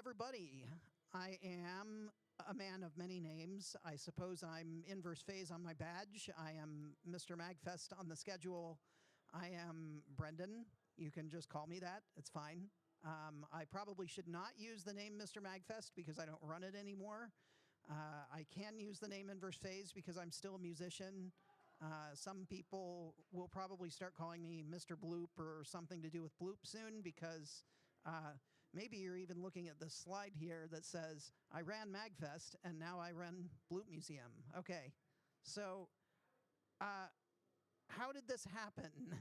everybody. I am a man of many names. I suppose I'm inverse phase on my badge. I am Mr. MAGFest on the schedule. I am Brendan. You can just call me that. It's fine. I probably should not use the name Mr. MAGFest because I don't run it anymore. I can use the name inverse phase because I'm still a musician. Some people will probably start calling me Mr. Bloop or something to do with Bloop soon because maybe you're even looking at this slide here that says, I ran MAGFest and now I run Bloop Museum. Okay, so how did this happen?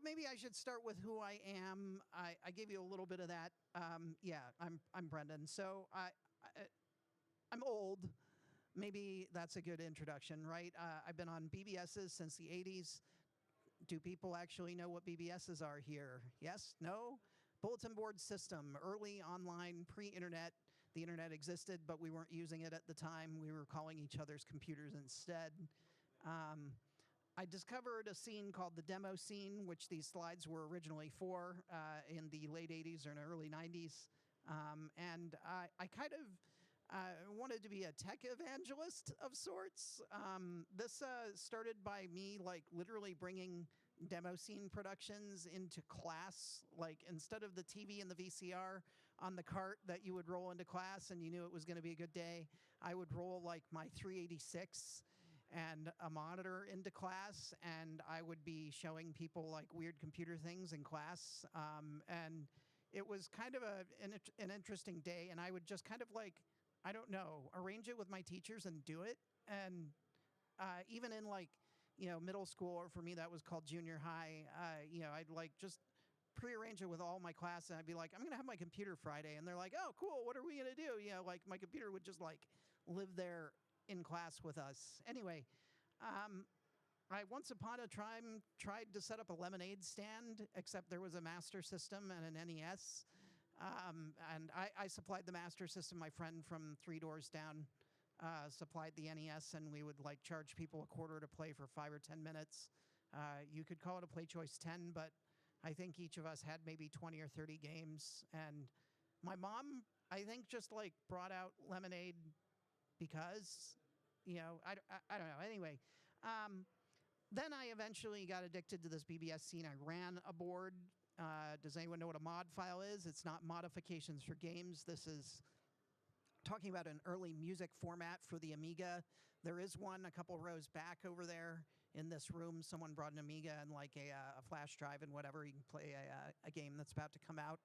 Maybe I should start with who I am. I gave you a little bit of that. Yeah, I'm Brendan. So I'm old. Maybe that's a good introduction, right? I've been on BBSs since the 80s. Do people actually know what BBSs are here? Yes? No? Bulletin board system, early online, pre-internet. The internet existed, but we weren't using it at the time. We were calling each other's computers instead. I discovered a scene called the demo scene, which these slides were originally for in the late 80s or in early 90s. And I kind of wanted to be a tech evangelist of sorts. This started by me literally bringing demo scene productions into class. Like instead of the TV and the VCR on the cart that you would roll into class and you knew it was going to be a good day, I would roll like my 386 and a monitor into class, and I would be showing people like weird computer things in class. And it was kind of an interesting day, and I would just kind of I don't know, arrange it with my teachers and do it. And even in middle school, or for me that was called junior high, I'd just prearrange it with all my class, and I'd be like, I'm going to have my computer Friday. And they're like, oh, cool, what are we going to do? My computer would just live there in class with us. Anyway, I once upon a time tried to set up a lemonade stand, except there was a Master System and an NES. And I supplied the Master System. My friend from 3 doors down supplied the NES, and we would charge people a quarter to play for 5 or 10 minutes. You could call it a Play Choice 10, but I think each of us had maybe 20 or 30 games. And my mom, I think, just brought out lemonade because, I don't know. Anyway, then I eventually got addicted to this BBS scene. I ran a board. Does anyone know what a mod file is? It's not modifications for games. This is talking about an early music format for the Amiga. There is one a couple rows back over there in this room. Someone brought an Amiga and a flash drive and whatever. You can play a game that's about to come out.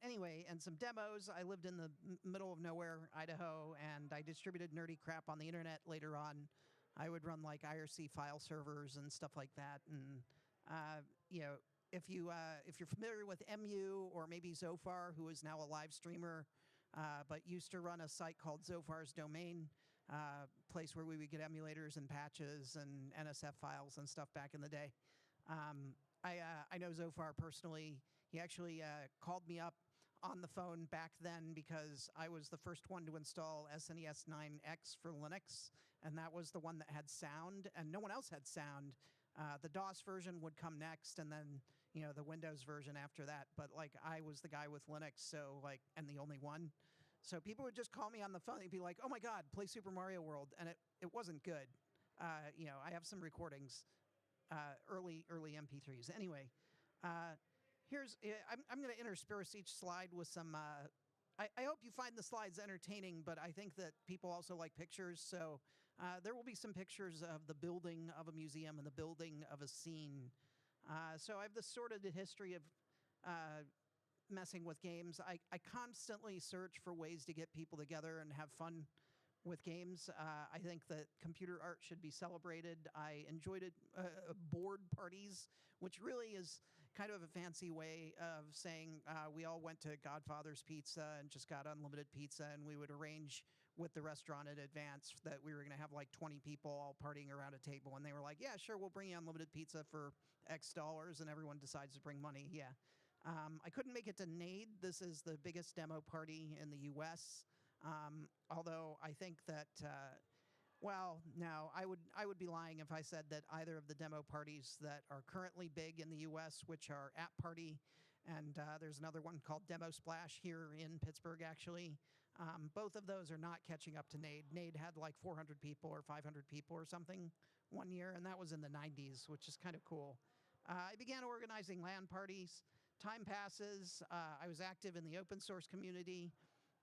Anyway, and some demos. I lived in the middle of nowhere, Idaho, and I distributed nerdy crap on the internet later on. I would run IRC file servers and stuff like that. And, if you're familiar with MU or maybe Zophar, who is now a live streamer, but used to run a site called Zophar's Domain, place where we would get emulators and patches and NSF files and stuff back in the day. I know Zophar personally. He actually called me up on the phone back then because I was the first one to install SNES 9X for Linux, and that was the one that had sound, and no one else had sound. The DOS version would come next, and then the Windows version after that. But I was the guy with Linux, so and the only one. So people would just call me on the phone. They'd be like, "Oh my God, play Super Mario World," and it wasn't good. I have some recordings. Early MP3s. Anyway, I'm going to intersperse each slide with some. I hope you find the slides entertaining, but I think that people also like pictures. So there will be some pictures of the building of a museum and the building of a scene. So I have this sordid history of messing with games. I constantly search for ways to get people together and have fun with games. I think that computer art should be celebrated. I enjoyed it, board parties, which really is kind of a fancy way of saying we all went to Godfather's Pizza and just got unlimited pizza, and we would arrange with the restaurant in advance that we were going to have 20 people all partying around a table, and they were like, yeah, sure, we'll bring you unlimited pizza for X dollars, and everyone decides to bring money. Yeah. I couldn't make it to NAID. This is the biggest demo party in the U.S., although I think that, no, I would be lying if I said that either of the demo parties that are currently big in the U.S., which are App Party And there's another one called Demo Splash here in Pittsburgh, actually. Both of those are not catching up to NAID. NAID had like 400 people or 500 people or something one year, and that was in the 90s, which is kind of cool. I began organizing LAN parties. Time passes. I was active in the open source community.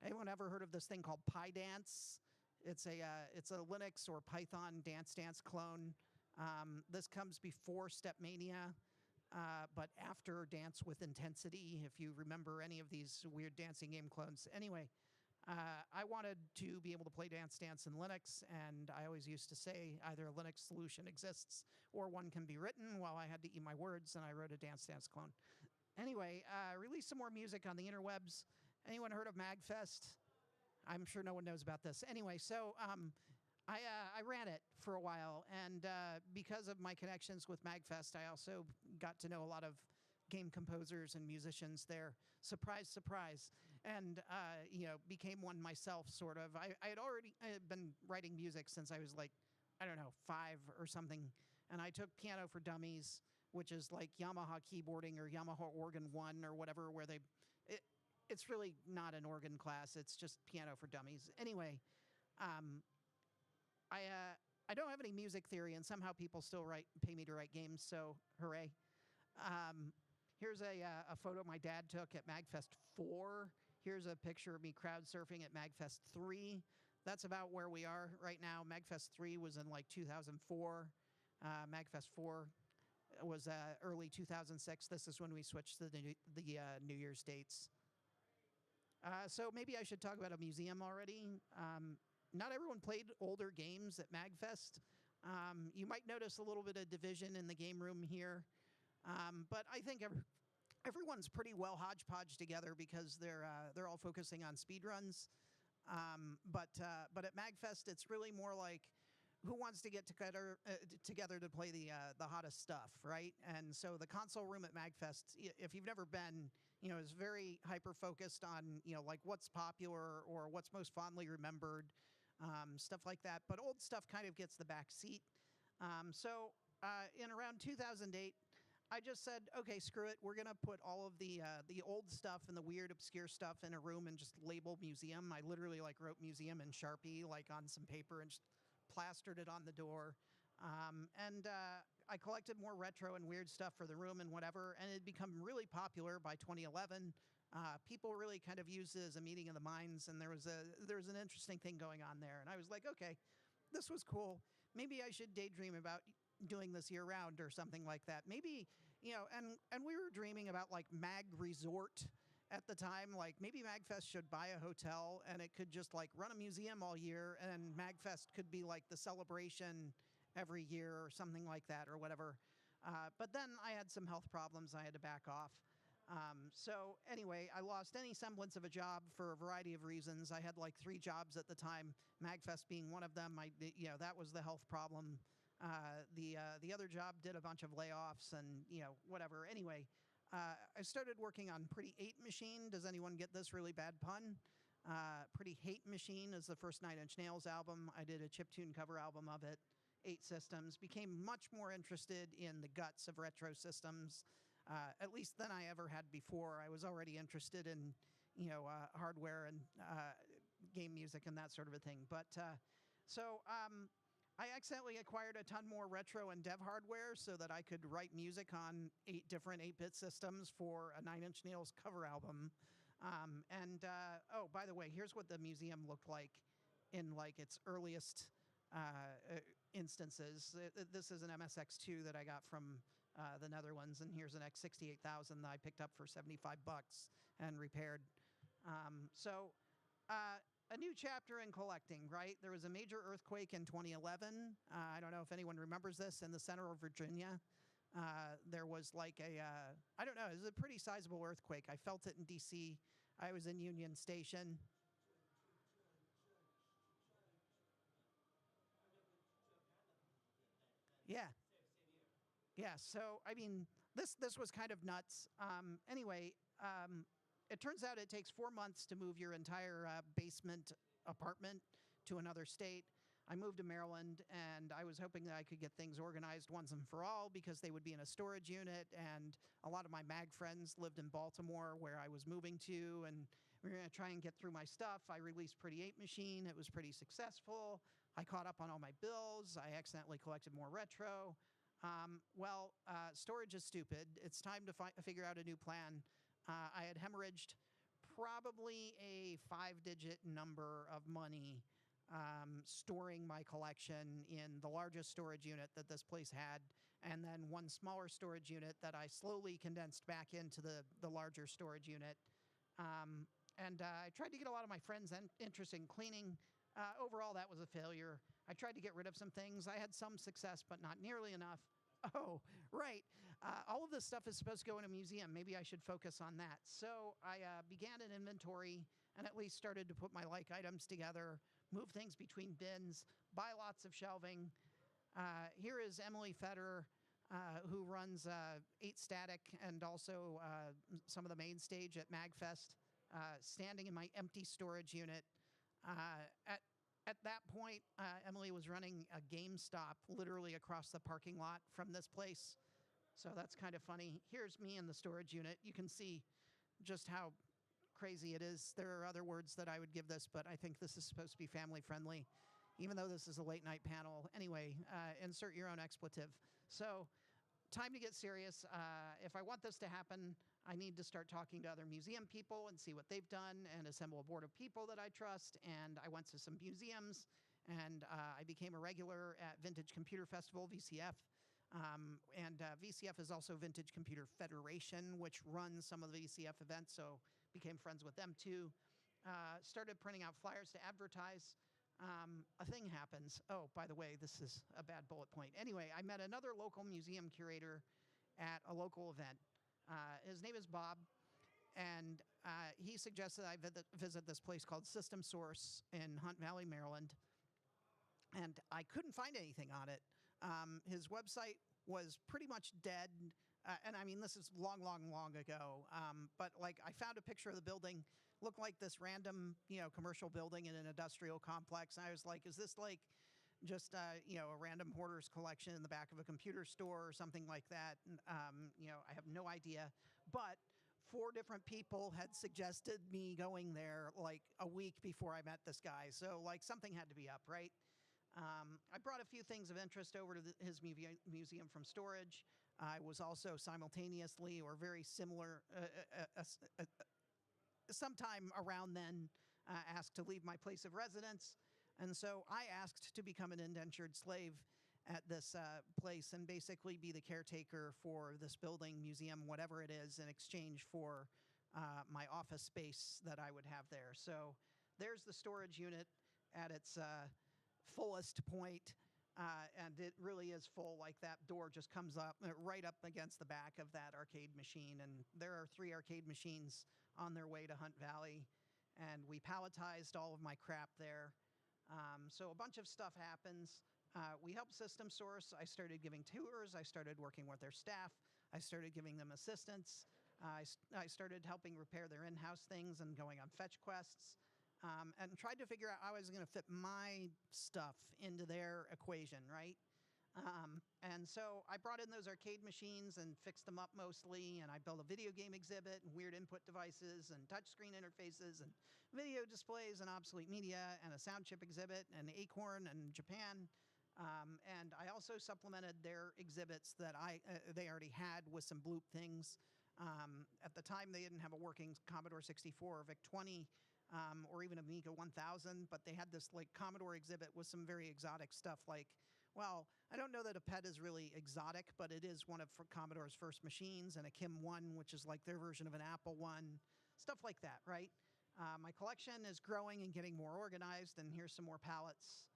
Anyone ever heard of this thing called PyDance? It's a Linux or Python dance clone. This comes before Stepmania, but after Dance with Intensity, if you remember any of these weird dancing game clones. Anyway, I wanted to be able to play Dance Dance in Linux, and I always used to say either a Linux solution exists or one can be written. Well, I had to eat my words, and I wrote a Dance Dance clone. Anyway, released some more music on the interwebs. Anyone heard of MAGFest? I'm sure no one knows about this. Anyway, so I ran it for a while, and because of my connections with MAGFest, I also got to know a lot of game composers and musicians there. Surprise, surprise. And, became one myself, sort of. I had been writing music since I was like, I don't know, 5 or something. And I took Piano for Dummies, which is like Yamaha keyboarding or Yamaha Organ 1 or whatever, where it's really not an organ class. It's just Piano for Dummies. Anyway, I don't have any music theory, and somehow people still pay me to write games, so hooray. Here's a photo my dad took at MAGFest 4. Here's a picture of me crowd surfing at MAGFest 3. That's about where we are right now. MAGFest 3 was in like 2004. MAGFest 4 was early 2006. This is when we switched to the New Year's dates. So maybe I should talk about a museum already. Not everyone played older games at MAGFest. You might notice a little bit of division in the game room here. But I think everyone's pretty well hodgepodge together because they're all focusing on speedruns. But at MAGFest, it's really more like who wants to get together to play the hottest stuff, right? And so the console room at MAGFest, if you've never been, is very hyper focused on like what's popular or what's most fondly remembered, stuff like that. But old stuff kind of gets the back seat. So in around 2008. I just said, okay, screw it. We're gonna put all of the old stuff and the weird, obscure stuff in a room and just label museum. I literally wrote museum in Sharpie on some paper and just plastered it on the door. I collected more retro and weird stuff for the room and whatever, and it had become really popular by 2011. People really kind of used it as a meeting of the minds, and there was an interesting thing going on there. And I was like, okay, this was cool. Maybe I should daydream about doing this year round or something like that. Maybe, and we were dreaming about Mag Resort at the time. Maybe MAGFest should buy a hotel and it could just run a museum all year, and MAGFest could be the celebration every year or something like that or whatever. But then I had some health problems. I had to back off. So anyway, I lost any semblance of a job for a variety of reasons. I had 3 jobs at the time, MAGFest being one of them. That was the health problem. The other job did a bunch of layoffs and, whatever. Anyway, I started working on Pretty Hate Machine. Does anyone get this really bad pun? Pretty Hate Machine is the first 9 Inch Nails album. I did a chiptune cover album of it, 8 systems. Became much more interested in the guts of retro systems, at least than I ever had before. I was already interested in, hardware and game music and that sort of a thing. But I accidentally acquired a ton more retro and dev hardware so that I could write music on 8 different 8-bit systems for a 9 Inch Nails cover album. Oh, by the way, here's what the museum looked like in its earliest instances. This is an MSX2 that I got from the Netherlands, and here's an X68000 that I picked up for $75 and repaired. A new chapter in collecting, right? There was a major earthquake in 2011. I don't know if anyone remembers this. In the center of Virginia, there was I don't know, it was a pretty sizable earthquake. I felt it in D.C. I was in Union Station. Yeah. Yeah, so, I mean, this was kind of nuts. Anyway, it turns out it takes 4 months to move your entire basement apartment to another state. I moved to Maryland, and I was hoping that I could get things organized once and for all because they would be in a storage unit. And a lot of my mag friends lived in Baltimore, where I was moving to, and we were going to try and get through my stuff. I released Pretty Ape Machine. It was pretty successful. I caught up on all my bills. I accidentally collected more retro. Storage is stupid. It's time to figure out a new plan. I had hemorrhaged probably a 5-digit number of money storing my collection in the largest storage unit that this place had, and then one smaller storage unit that I slowly condensed back into the larger storage unit. I tried to get a lot of my friends' interest in cleaning. Overall, that was a failure. I tried to get rid of some things. I had some success, but not nearly enough. Oh, right. All of this stuff is supposed to go in a museum. Maybe I should focus on that. So I began an inventory and at least started to put my like items together, move things between bins, buy lots of shelving. Here is Emily Federer, who runs 8 Static and also some of the main stage at MAGFest, standing in my empty storage unit. At that point, Emily was running a GameStop literally across the parking lot from this place. So that's kind of funny. Here's me in the storage unit. You can see just how crazy it is. There are other words that I would give this, but I think this is supposed to be family friendly, even though this is a late night panel. Anyway, insert your own expletive. So time to get serious. If I want this to happen, I need to start talking to other museum people and see what they've done and assemble a board of people that I trust. And I went to some museums, and I became a regular at Vintage Computer Festival, VCF. VCF is also Vintage Computer Federation, which runs some of the VCF events, so became friends with them too. Started printing out flyers to advertise. A thing happens. Oh, by the way, this is a bad bullet point. Anyway, I met another local museum curator at a local event. His name is Bob, and he suggested I visit this place called System Source in Hunt Valley, Maryland, and I couldn't find anything on it. His website was pretty much dead, and I mean, this is long, long, long ago, but like I found a picture of the building, looked like this random, commercial building in an industrial complex, and I was like, is this like just a random hoarder's collection in the back of a computer store or something like that? I have no idea. But 4 different people had suggested me going there like a week before I met this guy. So like something had to be up, right? I brought a few things of interest over to his museum from storage. I was also simultaneously or very similar, sometime around then, asked to leave my place of residence. And so I asked to become an indentured slave at this place and basically be the caretaker for this building, museum, whatever it is, in exchange for my office space that I would have there. So there's the storage unit at its fullest point, and it really is full. Like that door just comes up right up against the back of that arcade machine, and there are 3 arcade machines on their way to Hunt Valley, and we palletized all of my crap there. So a bunch of stuff happens. We helped System Source. I started giving tours. I started working with their staff. I started giving them assistance. I started helping repair their in-house things and going on fetch quests, and tried to figure out how I was going to fit my stuff into their equation, right? And so I brought in those arcade machines and fixed them up mostly, and I built a video game exhibit and weird input devices and touchscreen interfaces and video displays and obsolete media and a sound chip exhibit and Acorn and Japan. And I also supplemented their exhibits that they already had with some bloop things. At the time, they didn't have a working Commodore 64 or VIC-20 or even Amiga 1000, but they had this like Commodore exhibit with some very exotic stuff like, well, I don't know that a PET is really exotic, but it is one of Commodore's first machines, and a KIM 1, which is like their version of an Apple 1, stuff like that, right? My collection is growing and getting more organized, and here's some more pallets.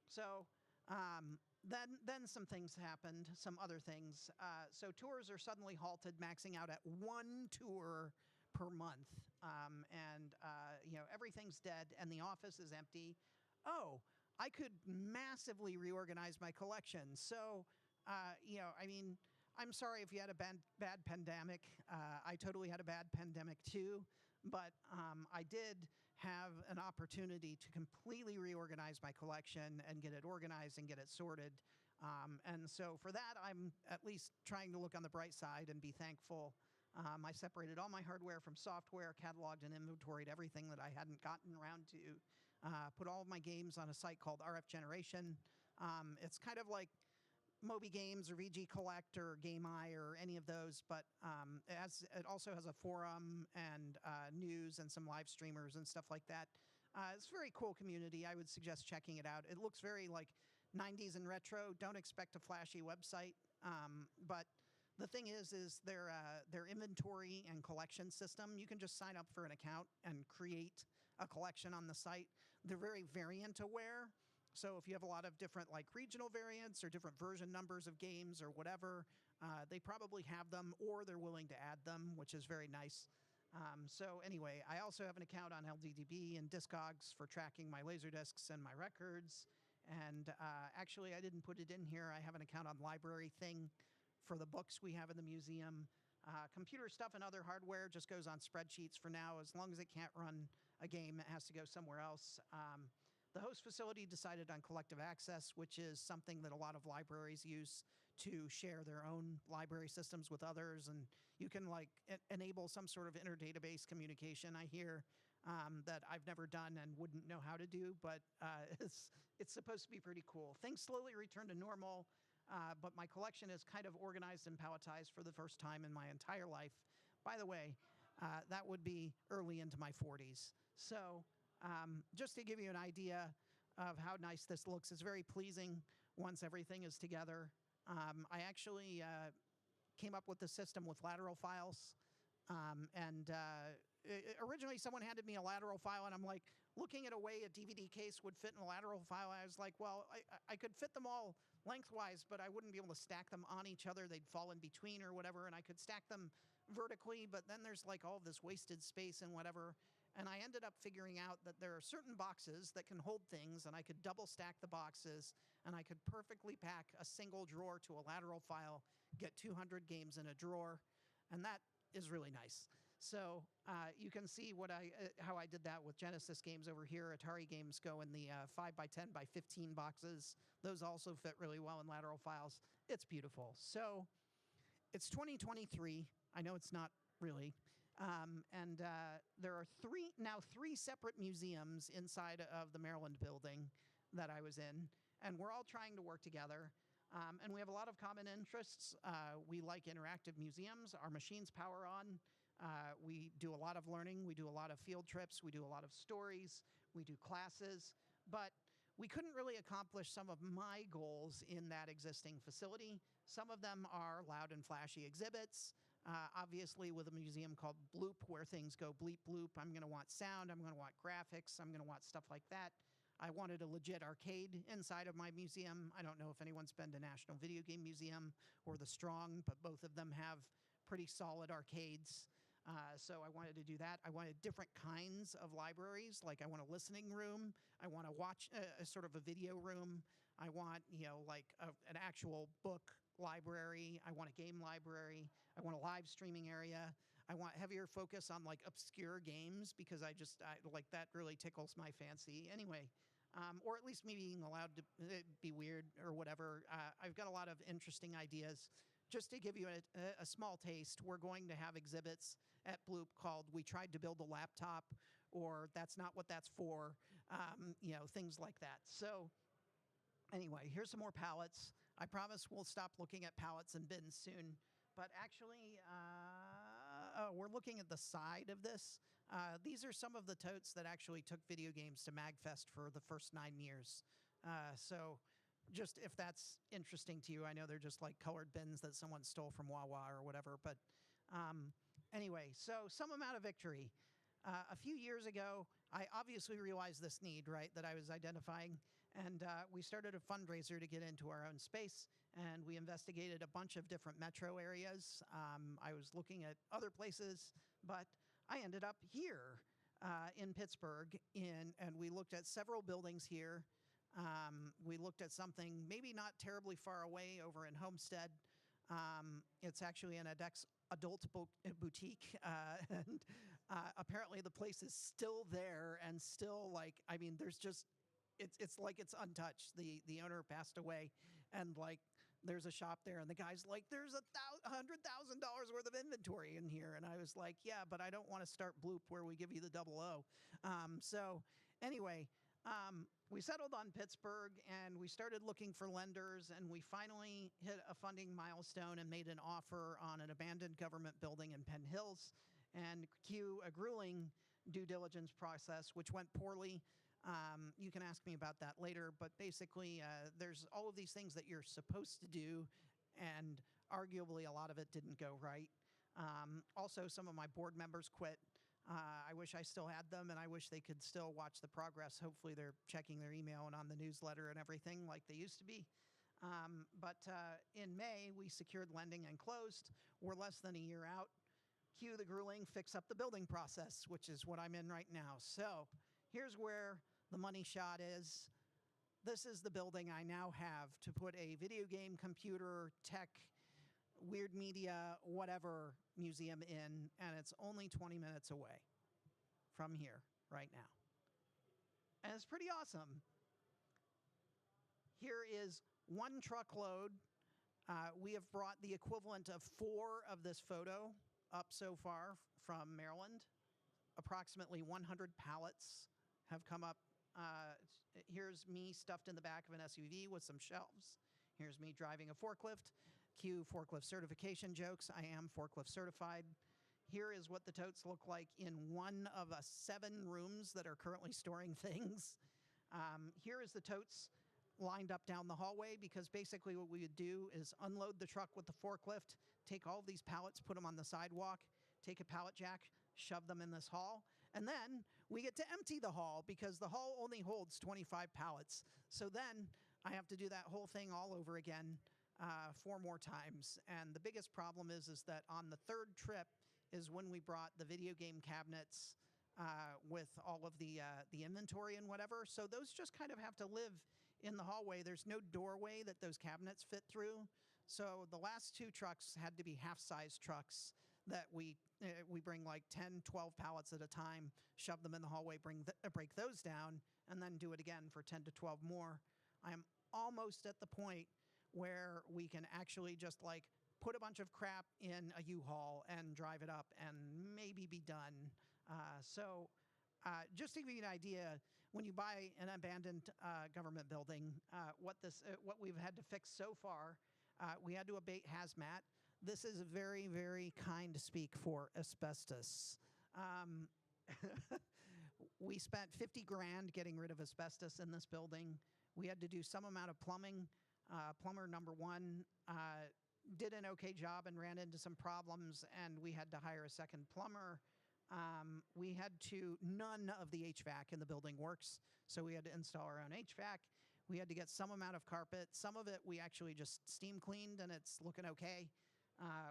So then some things happened, some other things. So tours are suddenly halted, maxing out at 1 tour per month. Everything's dead, and the office is empty. Oh, I could massively reorganize my collection. So, I'm sorry if you had a bad pandemic. I totally had a bad pandemic too. But I did have an opportunity to completely reorganize my collection and get it organized and get it sorted. And so for that, I'm at least trying to look on the bright side and be thankful. I separated all my hardware from software, cataloged and inventoried everything that I hadn't gotten around to. Put all of my games on a site called RF Generation. It's kind of like Moby Games or VG Collect or Game Eye or any of those, but it also has a forum and news and some live streamers and stuff like that. It's a very cool community. I would suggest checking it out. It looks very like 90s and retro. Don't expect a flashy website, but the thing is their inventory and collection system. You can just sign up for an account and create a collection on the site. They're very variant aware. So if you have a lot of different like regional variants or different version numbers of games or whatever, they probably have them or they're willing to add them, which is very nice. So anyway, I also have an account on LDDB and Discogs for tracking my Laserdiscs and my records. And actually, I didn't put it in here. I have an account on Library Thing for the books we have in the museum. Computer stuff and other hardware just goes on spreadsheets for now. As long as it can't run a game, it has to go somewhere else. The host facility decided on collective access, which is something that a lot of libraries use to share their own library systems with others. And you can like enable some sort of inter-database communication, I hear, that I've never done and wouldn't know how to do, but it's supposed to be pretty cool. Things slowly return to normal, but my collection is kind of organized and palletized for the first time in my entire life. By the way, that would be early into my 40s. So just to give you an idea of how nice this looks, it's very pleasing once everything is together. I actually came up with the system with lateral files. Originally someone handed me a lateral file and I'm like, looking at a way a DVD case would fit in a lateral file, I was like, well, I could fit them all lengthwise, but I wouldn't be able to stack them on each other. They'd fall in between or whatever, and I could stack them vertically, but then there's like all this wasted space and whatever. And I ended up figuring out that there are certain boxes that can hold things, and I could double stack the boxes, and I could perfectly pack a single drawer to a lateral file, get 200 games in a drawer, and that is really nice. So you can see how I did that with Genesis games over here. Atari games go in the 5x10 by 15 boxes. Those also fit really well in lateral files. It's beautiful. So it's 2023. I know it's not really. There are three separate museums inside of the Maryland building that I was in, and we're all trying to work together. And we have a lot of common interests. We like interactive museums. Our machines power on. We do a lot of learning. We do a lot of field trips. We do a lot of stories. We do classes. But we couldn't really accomplish some of my goals in that existing facility. Some of them are loud and flashy exhibits. Obviously, with a museum called Bloop, where things go bleep bloop, I'm going to want sound, I'm going to want graphics, I'm going to want stuff like that. I wanted a legit arcade inside of my museum. I don't know if anyone's been to National Video Game Museum or the Strong, but both of them have pretty solid arcades. So I wanted to do that. I wanted different kinds of libraries. Like I want a listening room. I want to watch a sort of a video room. I want, like an actual book library. I want a game library. I want a live streaming area. I want heavier focus on like obscure games because I like that really tickles my fancy anyway. Or at least me being allowed to be weird or whatever. I've got a lot of interesting ideas. Just to give you a small taste, we're going to have exhibits at Bloop called "We Tried to Build a Laptop," or "That's Not What That's For," things like that. So anyway, here's some more pallets. I promise we'll stop looking at pallets and bins soon. But actually, we're looking at the side of this. These are some of the totes that actually took video games to MAGFest for the first 9 years. So just if that's interesting to you, I know they're just like colored bins that someone stole from Wawa or whatever. But anyway, so some amount of victory. A few years ago, I obviously realized this need, right, that I was identifying. And we started a fundraiser to get into our own space. And we investigated a bunch of different metro areas. I was looking at other places, but I ended up here in Pittsburgh. And we looked at several buildings here. We looked at something maybe not terribly far away over in Homestead. It's actually an adult boutique. And Apparently the place is still there and still like, I mean, there's just, it's like it's untouched. The owner passed away, and like there's a shop there, and the guy's like, there's $100,000 worth of inventory in here, and I was like, yeah, but I don't want to start Bloop where we give you the 00. So anyway, we settled on Pittsburgh, and we started looking for lenders, and we finally hit a funding milestone and made an offer on an abandoned government building in Penn Hills, and cue a grueling due diligence process, which went poorly. You can ask me about that later, but basically there's all of these things that you're supposed to do, and arguably a lot of it didn't go right. Also, some of my board members quit. I wish I still had them, and I wish they could still watch the progress. Hopefully they're checking their email and on the newsletter and everything like they used to be. But in May, we secured lending and closed. We're less than a year out. Cue the grueling fix up the building process, which is what I'm in right now. So here's where the money shot is. This is the building I now have to put a video game, computer, tech, weird media, whatever museum in, and it's only 20 minutes away from here right now. And it's pretty awesome. Here is one truckload. We have brought the equivalent of 4 of this photo up so far from Maryland. Approximately 100 pallets have come up. Here's me stuffed in the back of an SUV with some shelves. Here's me driving a forklift. Cue forklift certification jokes. I am forklift certified. Here is what the totes look like in one of 7 rooms that are currently storing things. Here is the totes lined up down the hallway, because basically what we would do is unload the truck with the forklift, take all of these pallets, put them on the sidewalk, take a pallet jack, shove them in this hall, and then we get to empty the hall, because the hall only holds 25 pallets. So then I have to do that whole thing all over again 4 more times. And the biggest problem is that on the 3rd trip is when we brought the video game cabinets with all of the inventory and whatever. So those just kind of have to live in the hallway. There's no doorway that those cabinets fit through. So the last 2 trucks had to be half-size trucks that we bring like 10, 12 pallets at a time, shove them in the hallway, break those down, and then do it again for 10 to 12 more. I am almost at the point where we can actually just like put a bunch of crap in a U-Haul and drive it up and maybe be done. Just to give you an idea, when you buy an abandoned government building, what we've had to fix so far, we had to abate hazmat. This is very, very kind speak for asbestos. We spent 50 grand getting rid of asbestos in this building. We had to do some amount of plumbing. Plumber number 1 did an okay job and ran into some problems, and we had to hire a second plumber. None of the HVAC in the building works, so we had to install our own HVAC. We had to get some amount of carpet. Some of it we actually just steam cleaned, and it's looking okay.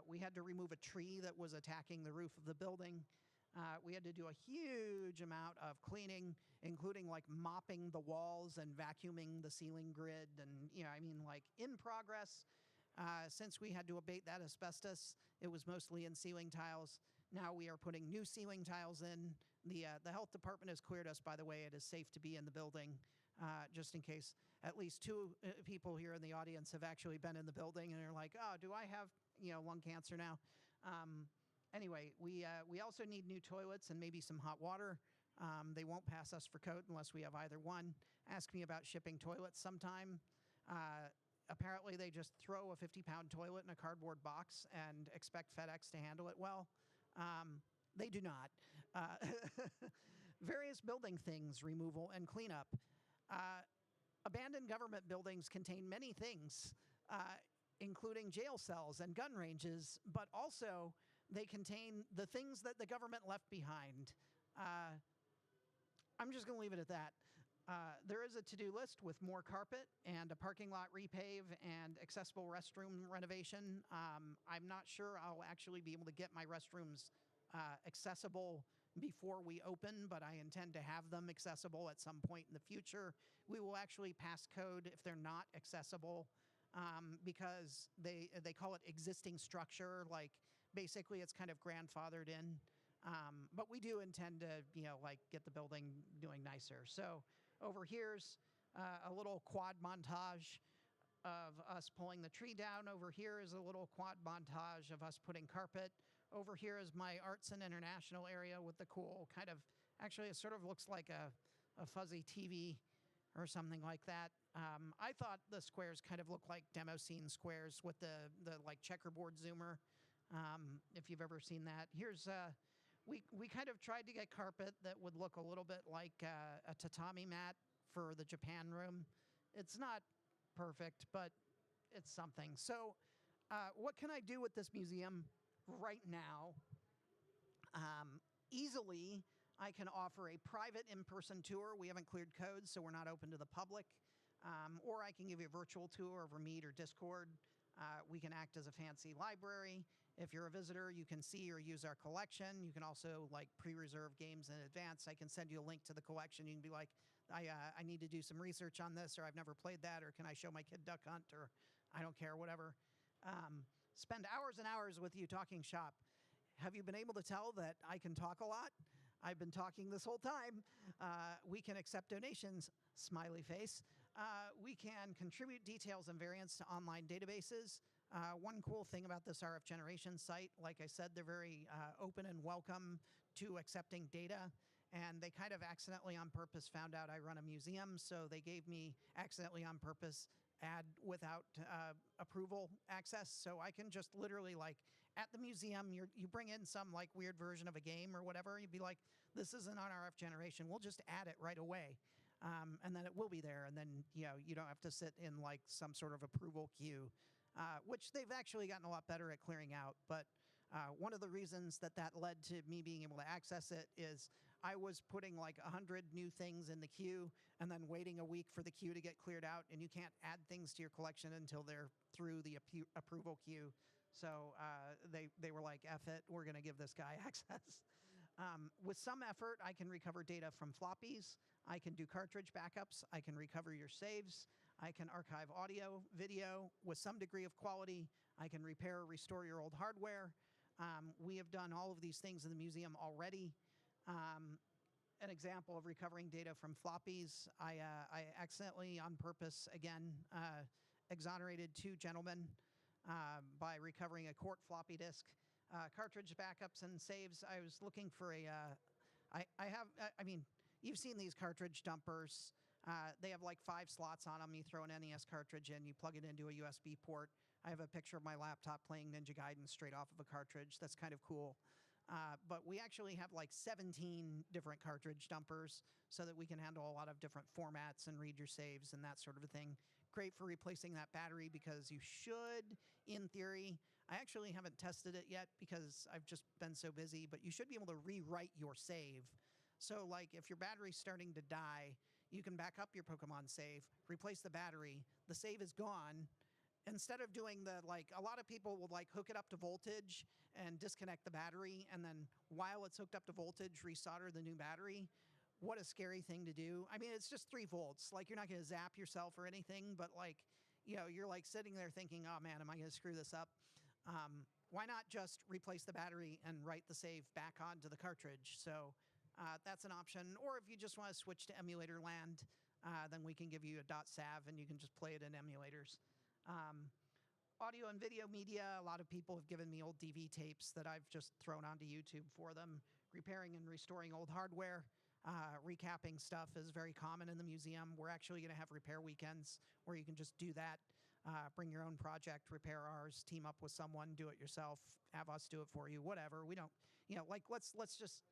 We had to remove a tree that was attacking the roof of the building. We had to do a huge amount of cleaning, including like mopping the walls and vacuuming the ceiling grid, and like in progress. Since we had to abate that asbestos, it was mostly in ceiling tiles. Now we are putting new ceiling tiles in. The health department has cleared us, by the way. It is safe to be in the building, just in case. At least 2 people here in the audience have actually been in the building and are like, oh, do I have lung cancer now? Anyway, we also need new toilets and maybe some hot water. They won't pass us for code unless we have either one. Ask me about shipping toilets sometime. Apparently, they just throw a 50-pound toilet in a cardboard box and expect FedEx to handle it well. They do not. Various building things, removal and cleanup. Abandoned government buildings contain many things, including jail cells and gun ranges, but also they contain the things that the government left behind. I'm just going to leave it at that. There is a to-do list with more carpet and a parking lot repave and accessible restroom renovation. I'm not sure I'll actually be able to get my restrooms accessible before we open, but I intend to have them accessible at some point in the future. We will actually pass code if they're not accessible, because they call it existing structure. Like basically it's kind of grandfathered in. But we do intend to, like get the building doing nicer. So over here's a little quad montage of us pulling the tree down. Over here is a little quad montage of us putting carpet. Over here is my Arts and International area with the cool kind of, actually it sort of looks like a fuzzy TV or something like that. I thought the squares kind of look like demo scene squares with the like checkerboard zoomer, if you've ever seen that. Here's, we kind of tried to get carpet that would look a little bit like a tatami mat for the Japan room. It's not perfect, but it's something. So what can I do with this museum right now? Easily, I can offer a private in-person tour. We haven't cleared codes, so we're not open to the public. Or I can give you a virtual tour over Meet or Discord. We can act as a fancy library. If you're a visitor, you can see or use our collection. You can also like pre-reserve games in advance. I can send you a link to the collection. You can be like, I need to do some research on this, or I've never played that, or can I show my kid Duck Hunt, or I don't care, whatever. Spend hours and hours with you talking shop. Have you been able to tell that I can talk a lot? I've been talking this whole time. We can accept donations, smiley face. We can contribute details and variants to online databases. One cool thing about this RF Generation site, like I said, they're very open and welcome to accepting data. And they kind of accidentally on purpose found out I run a museum, so they gave me accidentally on purpose ad without approval access. So I can just literally, like, at the museum, you bring in some like weird version of a game or whatever, you'd be like, this isn't on RF Generation, we'll just add it right away. And then it will be there, and then you don't have to sit in like some sort of approval queue, which they've actually gotten a lot better at clearing out. But one of the reasons that led to me being able to access it is I was putting like 100 new things in the queue and then waiting a week for the queue to get cleared out, and you can't add things to your collection until they're through the approval queue. So they were like, F it, we're going to give this guy access. With some effort, I can recover data from floppies. I can do cartridge backups. I can recover your saves. I can archive audio, video with some degree of quality. I can repair or restore your old hardware. We have done all of these things in the museum already. An example of recovering data from floppies, I accidentally, on purpose, again, exonerated 2 gentlemen by recovering a court floppy disk. Cartridge backups and saves, I was looking for a, I mean, you've seen these cartridge dumpers. They have like 5 slots on them. You throw an NES cartridge in, you plug it into a USB port. I have a picture of my laptop playing Ninja Gaiden straight off of a cartridge. That's kind of cool. But we actually have like 17 different cartridge dumpers so that we can handle a lot of different formats and read your saves and that sort of a thing. Great for replacing that battery because you should, in theory, I actually haven't tested it yet because I've just been so busy, but you should be able to rewrite your save. So like if your battery's starting to die, you can back up your Pokemon save, replace the battery, the save is gone. Instead of doing the, like, a lot of people will like hook it up to voltage and disconnect the battery, and then while it's hooked up to voltage, resolder the new battery. What a scary thing to do. I mean, it's just 3 volts. Like, you're not going to zap yourself or anything, but like, you're like sitting there thinking, oh man, am I going to screw this up? Why not just replace the battery and write the save back onto the cartridge? So that's an option. Or if you just want to switch to emulator land, then we can give you a .sav and you can just play it in emulators. Audio and video media, a lot of people have given me old DV tapes that I've just thrown onto YouTube for them. Repairing and restoring old hardware. Recapping stuff is very common in the museum. We're actually going to have repair weekends where you can just do that. Bring your own project, repair ours, team up with someone, do it yourself, have us do it for you, whatever. We don't, like, let's just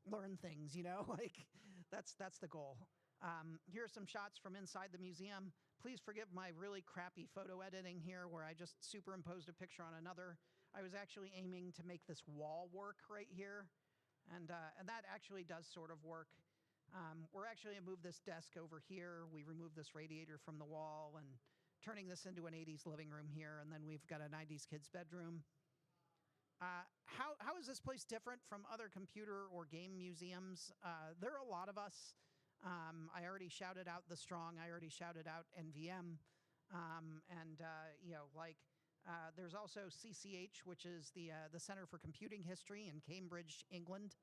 learn things, like that's the goal. Here are some shots from inside the museum. Please forgive my really crappy photo editing here where I just superimposed a picture on another. I was actually aiming to make this wall work right here. And that actually does sort of work. We're actually going to move this desk over here. We removed this radiator from the wall and turning this into an 80s living room here. And then we've got a 90s kids bedroom. How is this place different from other computer or game museums? There are a lot of us. I already shouted out The Strong. I already shouted out NVM. There's also CCH, which is the Center for Computing History in Cambridge, England.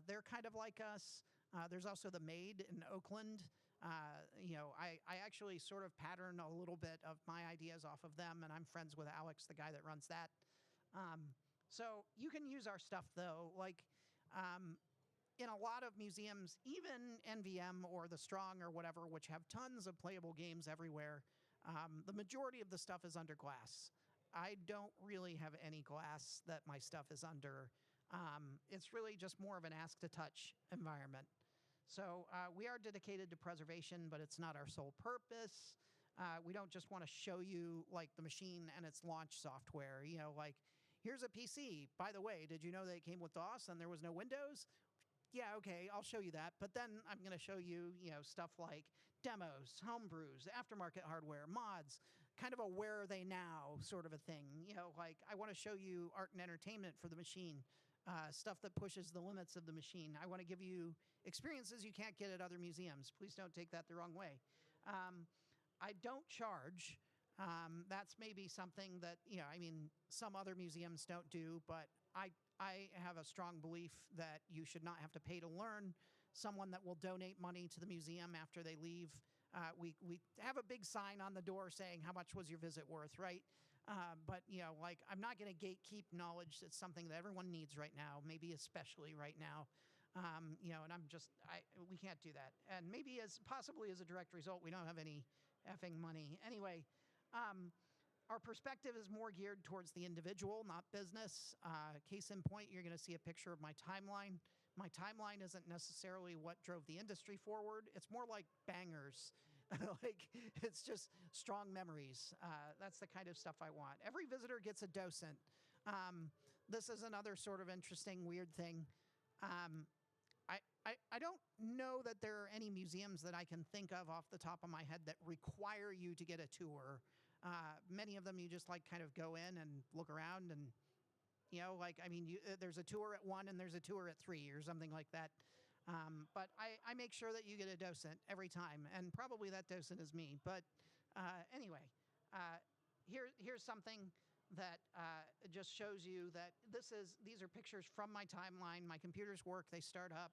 They're kind of like us. There's also the Maid in Oakland. I actually sort of pattern a little bit of my ideas off of them, and I'm friends with Alex, the guy that runs that. So you can use our stuff, though. Like, in a lot of museums, even NVM or the Strong or whatever, which have tons of playable games everywhere, the majority of the stuff is under glass. I don't really have any glass that my stuff is under. It's really just more of an ask to touch environment. So we are dedicated to preservation, but it's not our sole purpose. We don't just want to show you like the machine and its launch software. Like, here's a PC. By the way, did you know that it came with DOS and there was no Windows? Yeah, okay, I'll show you that. But then I'm going to show you, stuff like demos, homebrews, aftermarket hardware, mods, kind of a where are they now sort of a thing. Like, I want to show you art and entertainment for the machine, stuff that pushes the limits of the machine. I want to give you experiences you can't get at other museums. Please don't take that the wrong way. I don't charge. That's maybe something that, some other museums don't do, but I have a strong belief that you should not have to pay to learn. Someone that will donate money to the museum after they leave. We have a big sign on the door saying, how much was your visit worth, right? But, I'm not going to gatekeep knowledge. It's something that everyone needs right now, maybe especially right now. And we can't do that. And maybe possibly as a direct result, we don't have any effing money. Anyway, our perspective is more geared towards the individual, not business. Case in point, you're going to see a picture of my timeline. My timeline isn't necessarily what drove the industry forward. It's more like bangers. It's just strong memories. That's the kind of stuff I want. Every visitor gets a docent. This is another sort of interesting, weird thing. I don't know that there are any museums that I can think of off the top of my head that require you to get a tour. Many of them you just kind of go in and look around and, there's a tour at 1 and there's a tour at 3 or something like that. But I make sure that you get a docent every time, and probably that docent is me. But anyway, here's something that just shows you that these are pictures from my timeline. My computers work, they start up.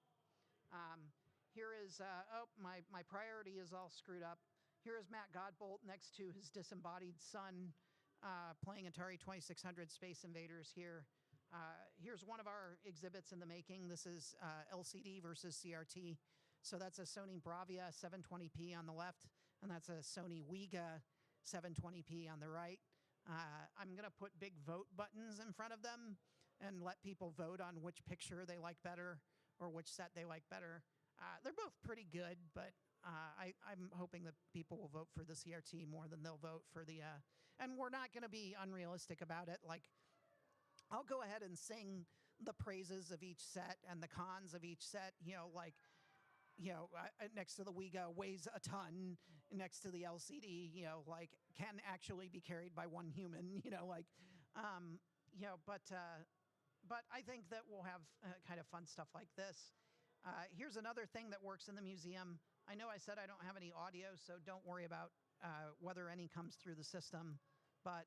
Here is, my priority is all screwed up. Here is Matt Godbolt next to his disembodied son playing Atari 2600 Space Invaders here. Here's one of our exhibits in the making. This is LCD versus CRT. So that's a Sony Bravia 720p on the left, and that's a Sony Wega 720p on the right. I'm going to put big vote buttons in front of them and let people vote on which picture they like better or which set they like better. They're both pretty good, but I'm hoping that people will vote for the CRT more than they'll vote for the... and we're not going to be unrealistic about it. Like, I'll go ahead and sing the praises of each set and the cons of each set. Next to the Wega weighs a ton. Next to the LCD, can actually be carried by one human. But I think that we'll have kind of fun stuff like this. Here's another thing that works in the museum. I know I said I don't have any audio, so don't worry about whether any comes through the system. But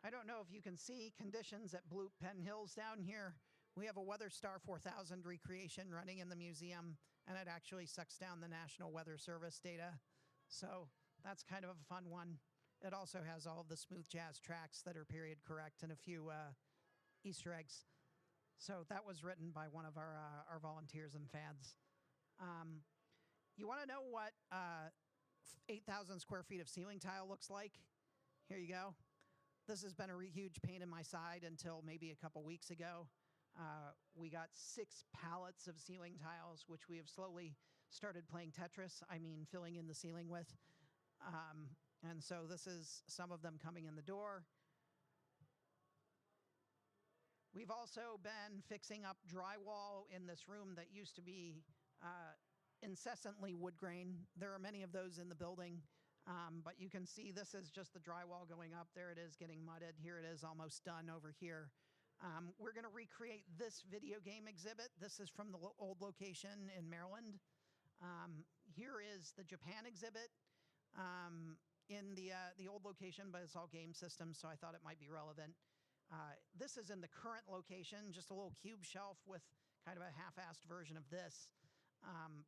I don't know if you can see conditions at Blue Penn Hills down here. We have a WeatherStar 4000 recreation running in the museum, and it actually sucks down the National Weather Service data. So that's kind of a fun one. It also has all of the smooth jazz tracks that are period correct and a few Easter eggs. So that was written by one of our volunteers and fans. You want to know what 8,000 square feet of ceiling tile looks like? Here you go. This has been a huge pain in my side until maybe a couple weeks ago. We got 6 pallets of ceiling tiles, which we have slowly started playing Tetris. Filling in the ceiling with. And so this is some of them coming in the door. We've also been fixing up drywall in this room that used to be incessantly wood grain. There are many of those in the building, but you can see this is just the drywall going up. There it is getting mudded. Here it is almost done over here. We're going to recreate this video game exhibit. This is from the old location in Maryland. Here is the Japan exhibit in the old location, but it's all game systems, so I thought it might be relevant. This is in the current location, just a little cube shelf with kind of a half-assed version of this.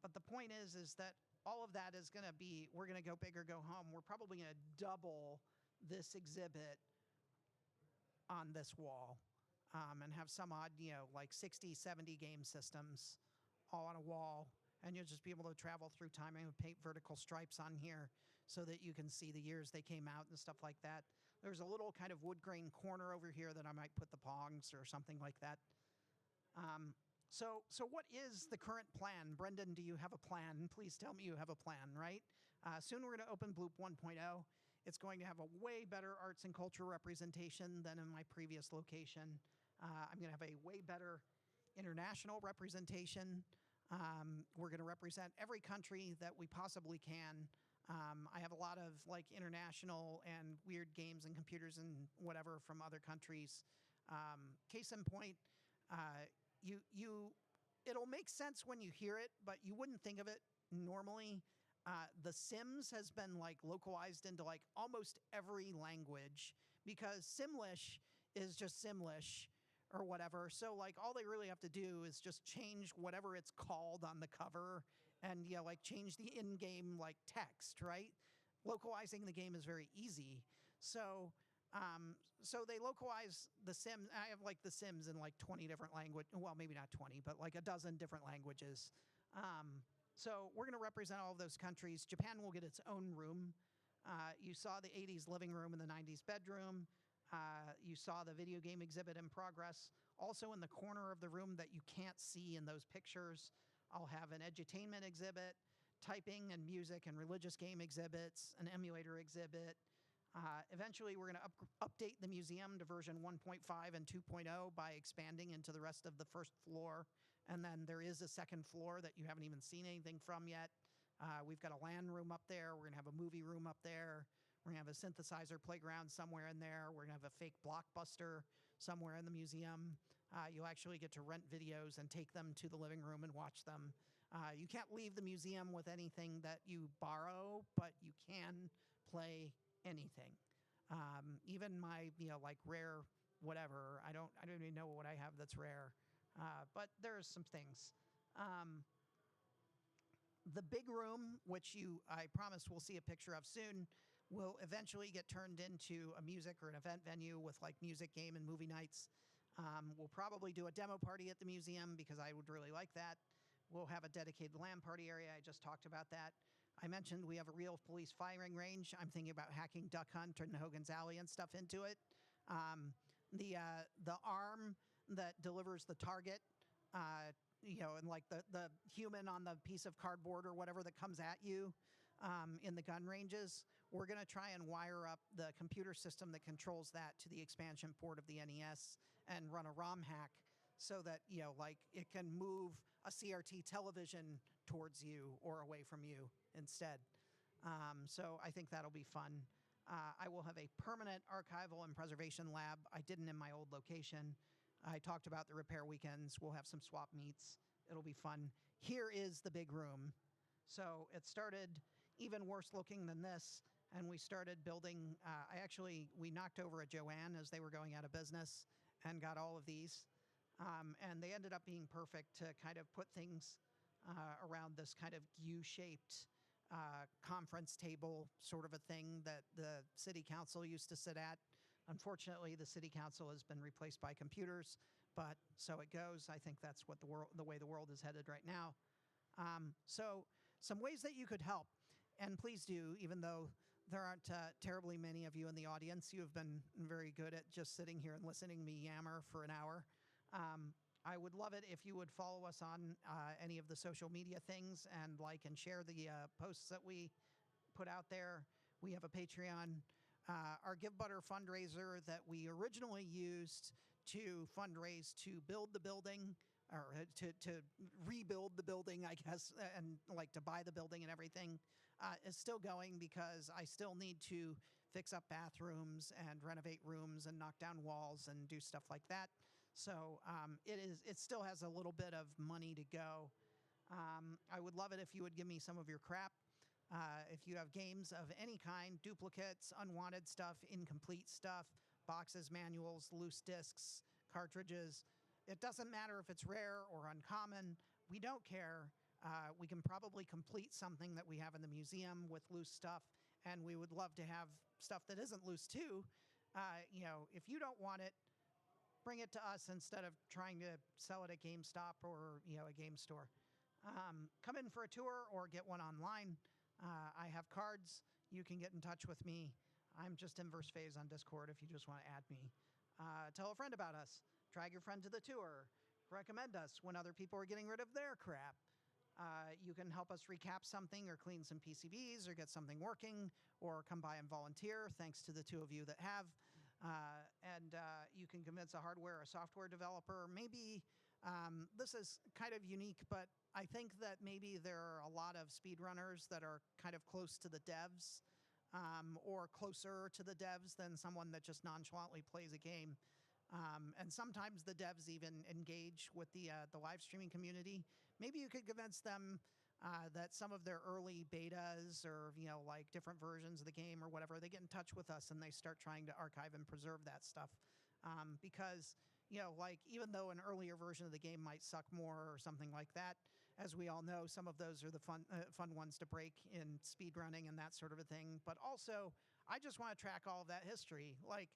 But the point is that all of that is going to be, we're going to go big or go home. We're probably going to double this exhibit on this wall and have some odd, like 60, 70 game systems all on a wall. And you'll just be able to travel through time and paint vertical stripes on here so that you can see the years they came out and stuff like that. There's a little kind of wood grain corner over here that I might put the Pongs or something like that. So what is the current plan? Brendan, do you have a plan? Please tell me you have a plan, right? Soon we're going to open Bloop 1.0. It's going to have a way better arts and culture representation than in my previous location. I'm going to have a way better international representation. We're going to represent every country that we possibly can. I have a lot of like international and weird games and computers and whatever from other countries. Case in point, it'll make sense when you hear it, but you wouldn't think of it normally. The Sims has been like localized into like almost every language because Simlish is just Simlish or whatever. So like all they really have to do is just change whatever it's called on the cover and like change the in-game like text, right? Localizing the game is very easy. So they localize the Sims. I have like the Sims in like 20 different languages. Well, maybe not 20, but like a dozen different languages. So we're going to represent all of those countries. Japan will get its own room. You saw the 80s living room and the 90s bedroom. You saw the video game exhibit in progress. Also in the corner of the room that you can't see in those pictures, I'll have an edutainment exhibit, typing and music and religious game exhibits, an emulator exhibit. Eventually, we're going to update the museum to version 1.5 and 2.0 by expanding into the rest of the first floor. And then there is a second floor that you haven't even seen anything from yet. We've got a LAN room up there. We're going to have a movie room up there. We're going to have a synthesizer playground somewhere in there. We're going to have a fake Blockbuster somewhere in the museum. You'll actually get to rent videos and take them to the living room and watch them. You can't leave the museum with anything that you borrow, but you can play anything. Even my, like rare whatever. I don't even know what I have that's rare. But there's some things. The big room, which I promise we'll see a picture of soon, will eventually get turned into a music or an event venue with like music, game, and movie nights. We'll probably do a demo party at the museum because I would really like that. We'll have a dedicated LAN party area. I just talked about that. I mentioned we have a real police firing range. I'm thinking about hacking Duck Hunt and Hogan's Alley and stuff into it. The arm that delivers the target, and like the human on the piece of cardboard or whatever that comes at you in the gun ranges, we're going to try and wire up the computer system that controls that to the expansion port of the NES and run a ROM hack so that, like it can move a CRT television towards you or away from you instead. So I think that'll be fun. I will have a permanent archival and preservation lab. I didn't in my old location. I talked about the repair weekends. We'll have some swap meets. It'll be fun. Here is the big room. So it started even worse looking than this, and we started building. We knocked over a Joanne as they were going out of business and got all of these. And they ended up being perfect to kind of put things around this kind of U-shaped conference table sort of a thing that the city council used to sit at. Unfortunately, the city council has been replaced by computers, but so it goes. I think that's what the way the world is headed right now. So some ways that you could help, and please do, even though there aren't terribly many of you in the audience. You have been very good at just sitting here and listening to me yammer for an hour. I would love it if you would follow us on any of the social media things and like and share the posts that we put out there. We have a Patreon. Our Give Butter fundraiser that we originally used to fundraise to build the building, or to rebuild the building, I guess, and like to buy the building and everything, is still going because I still need to fix up bathrooms and renovate rooms and knock down walls and do stuff like that. So it still has a little bit of money to go. I would love it if you would give me some of your crap. If you have games of any kind, duplicates, unwanted stuff, incomplete stuff, boxes, manuals, loose discs, cartridges. It doesn't matter if it's rare or uncommon. We don't care. We can probably complete something that we have in the museum with loose stuff, and we would love to have stuff that isn't loose too. If you don't want it, bring it to us instead of trying to sell it at GameStop or a game store. Come in for a tour or get one online. I have cards. You can get in touch with me. I'm just Inverse Phase on Discord if you just want to add me. Tell a friend about us. Drag your friend to the tour. Recommend us when other people are getting rid of their crap. You can help us recap something or clean some PCBs or get something working or come by and volunteer, thanks to the two of you that have. And you can convince a hardware or software developer. Maybe this is kind of unique, but I think that maybe there are a lot of speedrunners that are kind of close to the devs or closer to the devs than someone that just nonchalantly plays a game. And sometimes the devs even engage with the live streaming community. Maybe you could convince them that some of their early betas or like different versions of the game or whatever, they get in touch with us and they start trying to archive and preserve that stuff. Because like even though an earlier version of the game might suck more or something like that, as we all know, some of those are the fun ones to break in speedrunning and that sort of a thing. But also, I just want to track all of that history. Like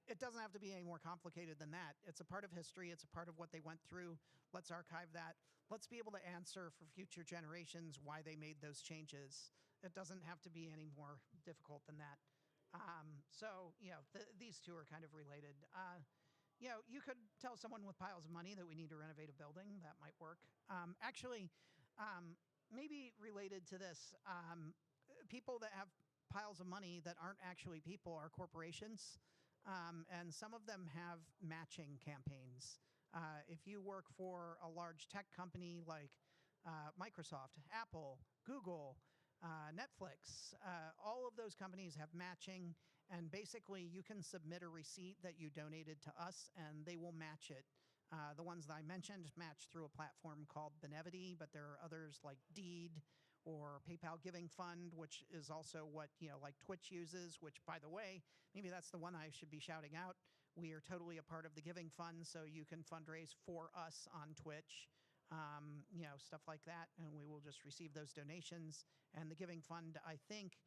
It doesn't have to be any more complicated than that. It's a part of history. It's a part of what they went through. Let's archive that. Let's be able to answer for future generations why they made those changes. It doesn't have to be any more difficult than that. These two are kind of related. You could tell someone with piles of money that we need to renovate a building. That might work. Maybe related to this, people that have piles of money that aren't actually people are corporations. And some of them have matching campaigns. If you work for a large tech company like Microsoft, Apple, Google, Netflix, all of those companies have matching, and basically you can submit a receipt that you donated to us and they will match it. The ones that I mentioned match through a platform called Benevity, but there are others like Deed or PayPal Giving Fund, which is also what like Twitch uses, which, by the way, maybe that's the one I should be shouting out. We are totally a part of the Giving Fund, so you can fundraise for us on Twitch, stuff like that, and we will just receive those donations. And the Giving Fund, I think,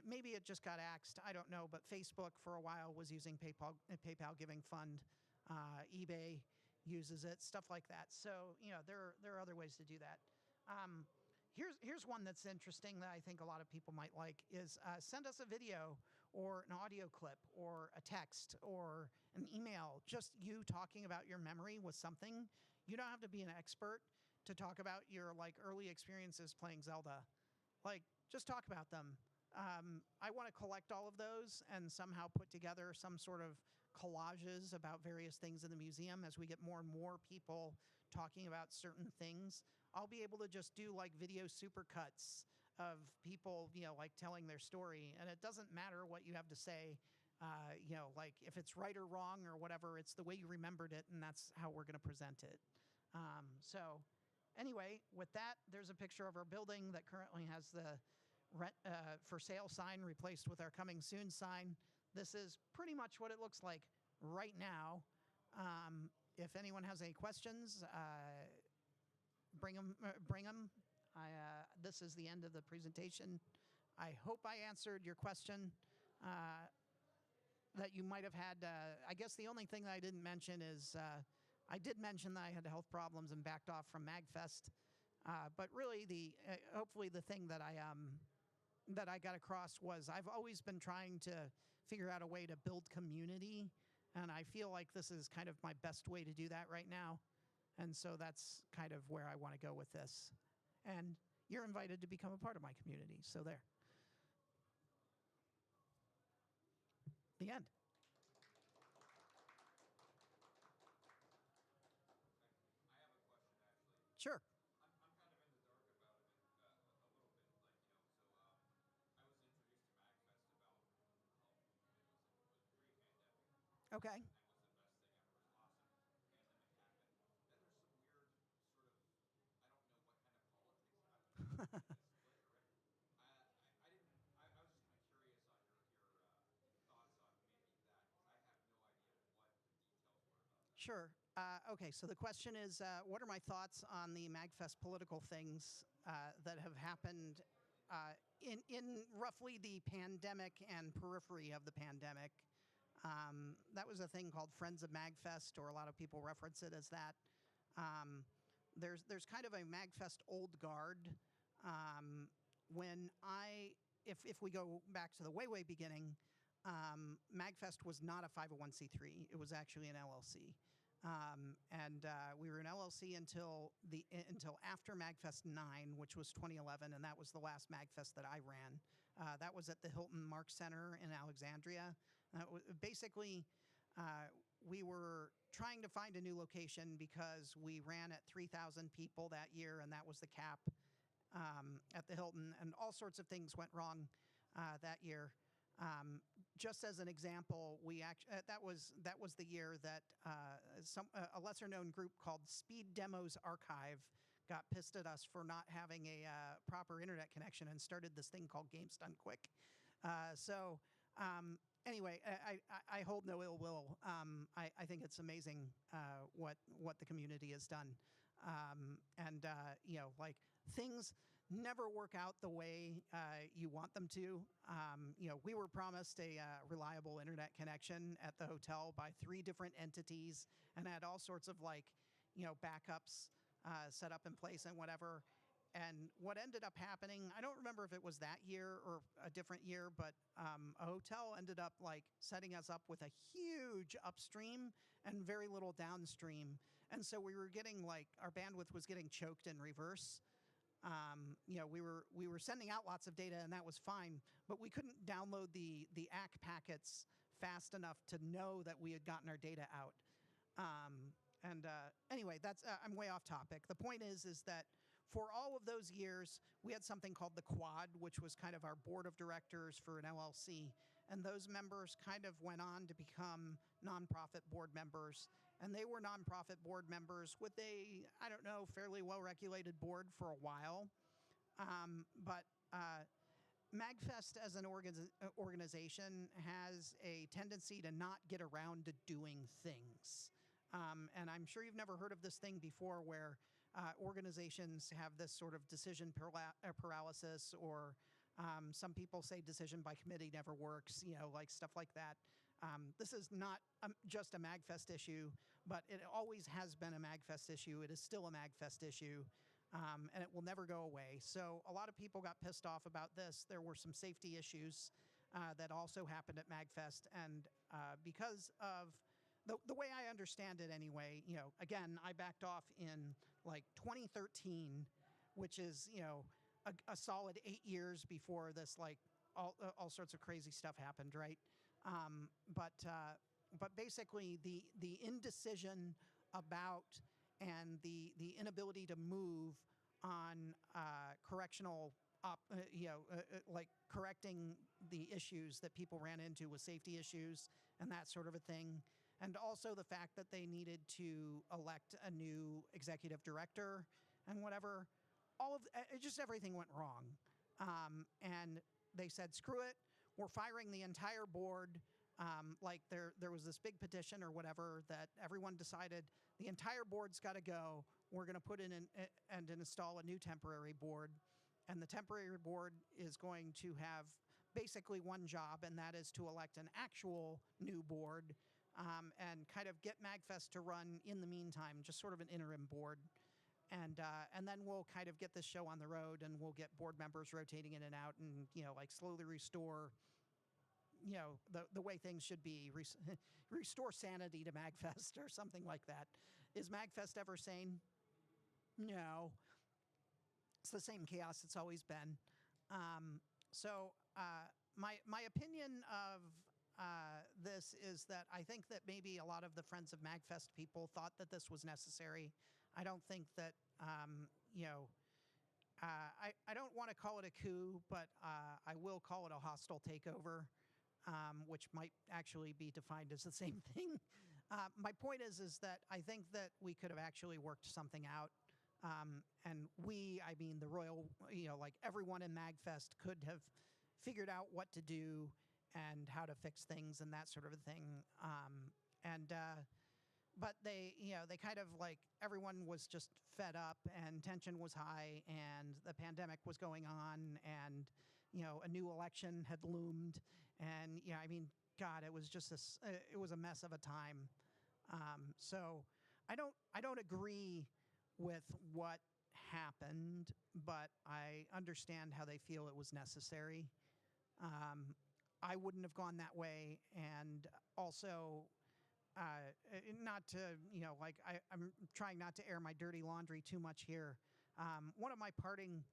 maybe it just got axed, I don't know, but Facebook for a while was using PayPal Giving Fund. eBay uses it, stuff like that. So, there are other ways to do that. Here's one that's interesting that I think a lot of people might like is send us a video or an audio clip or a text or an email, just you talking about your memory with something. You don't have to be an expert to talk about your early experiences playing Zelda. Just talk about them. I want to collect all of those and somehow put together some sort of collages about various things in the museum as we get more and more people talking about certain things. I'll be able to just do video supercuts of people, telling their story. And it doesn't matter what you have to say, if it's right or wrong or whatever, it's the way you remembered it, and that's how we're going to present it. Anyway, with that, there's a picture of our building that currently has the for sale sign replaced with our coming soon sign. This is pretty much what it looks like right now. If anyone has any questions, bring them. This is the end of the presentation. I hope I answered your question that you might have had. I guess the only thing that I didn't mention is I did mention that I had health problems and backed off from MAGFest. But really, hopefully the thing that I got across was I've always been trying to figure out a way to build community, and I feel like this is kind of my best way to do that right now. And so that's kind of where I want to go with this. And you're invited to become a part of my community. So there. The end. I have a question, actually. Sure. I'm kind of in the dark about it a little bit. I was introduced to MAGFest about, it was pre-pandemic. Okay. And was the best thing ever. It was awesome. Pandemic happened. Then there's some weird sort of, I don't know what kind of politics happened. Split, right? I was just kind of curious on your Sure. Okay, so the question is, what are my thoughts on the MAGFest political things that have happened in roughly the pandemic and periphery of the pandemic? That was a thing called Friends of MAGFest, or a lot of people reference it as that. There's kind of a MAGFest old guard. If we go back to the way beginning, MAGFest was not a 501c3. It was actually an LLC. And we were an LLC until after MAGFest 9, which was 2011, and that was the last MAGFest that I ran. That was at the Hilton Mark Center in Alexandria. Basically, we were trying to find a new location because we ran at 3,000 people that year, and that was the cap at the Hilton, and all sorts of things went wrong that year. Just as an example, that was the year that a lesser-known group called Speed Demos Archive got pissed at us for not having a proper internet connection and started this thing called Games Done Quick. Anyway, I hold no ill will. I think it's amazing what the community has done, like things never work out the way you want them to. We were promised a reliable internet connection at the hotel by 3 different entities, and had all sorts of backups set up in place and whatever. And what ended up happening, I don't remember if it was that year or a different year, but a hotel ended up setting us up with a huge upstream and very little downstream. And so we were getting our bandwidth was getting choked in reverse. We were sending out lots of data, and that was fine, but we couldn't download the ACK packets fast enough to know that we had gotten our data out. Anyway, I'm way off topic. The point is that for all of those years, we had something called the Quad, which was kind of our board of directors for an LLC. And those members kind of went on to become nonprofit board members. And they were nonprofit board members with a, I don't know, fairly well-regulated board for a while. But MAGFest as an organization has a tendency to not get around to doing things. And I'm sure you've never heard of this thing before, where organizations have this sort of decision paralysis, or some people say decision by committee never works, stuff like that. This is not just a MAGFest issue, but it always has been a MAGFest issue. It is still a MAGFest issue, and it will never go away. So a lot of people got pissed off about this. There were some safety issues that also happened at MAGFest, and because of the way I understand it anyway, again, I backed off in 2013, which is, a solid 8 years before this, all sorts of crazy stuff happened, right? But basically the indecision about and the inability to move on correctional correcting the issues that people ran into with safety issues and that sort of a thing. And also the fact that they needed to elect a new executive director and whatever. Just everything went wrong. And they said, screw it, we're firing the entire board. There was this big petition or whatever that everyone decided the entire board's got to go. We're going to put in and install a new temporary board. And the temporary board is going to have basically one job, and that is to elect an actual new board. And kind of get MAGFest to run in the meantime, just sort of an interim board. And then we'll kind of get this show on the road, and we'll get board members rotating in and out, and, slowly restore, the way things should be, restore sanity to MAGFest or something like that. Is MAGFest ever sane? No. It's the same chaos it's always been. My opinion of this is that I think that maybe a lot of the Friends of MAGFest people thought that this was necessary. I don't think that, I don't want to call it a coup, but I will call it a hostile takeover, which might actually be defined as the same thing. My point is that I think that we could have actually worked something out. And I mean the royal, everyone in MAGFest could have figured out what to do and how to fix things and that sort of a thing. but they, they kind of like everyone was just fed up and tension was high and the pandemic was going on and, a new election had loomed and, I mean, God, it was just it was a mess of a time. So I don't agree with what happened, but I understand how they feel it was necessary. I wouldn't have gone that way, and also not to, I'm trying not to air my dirty laundry too much here. One of my parting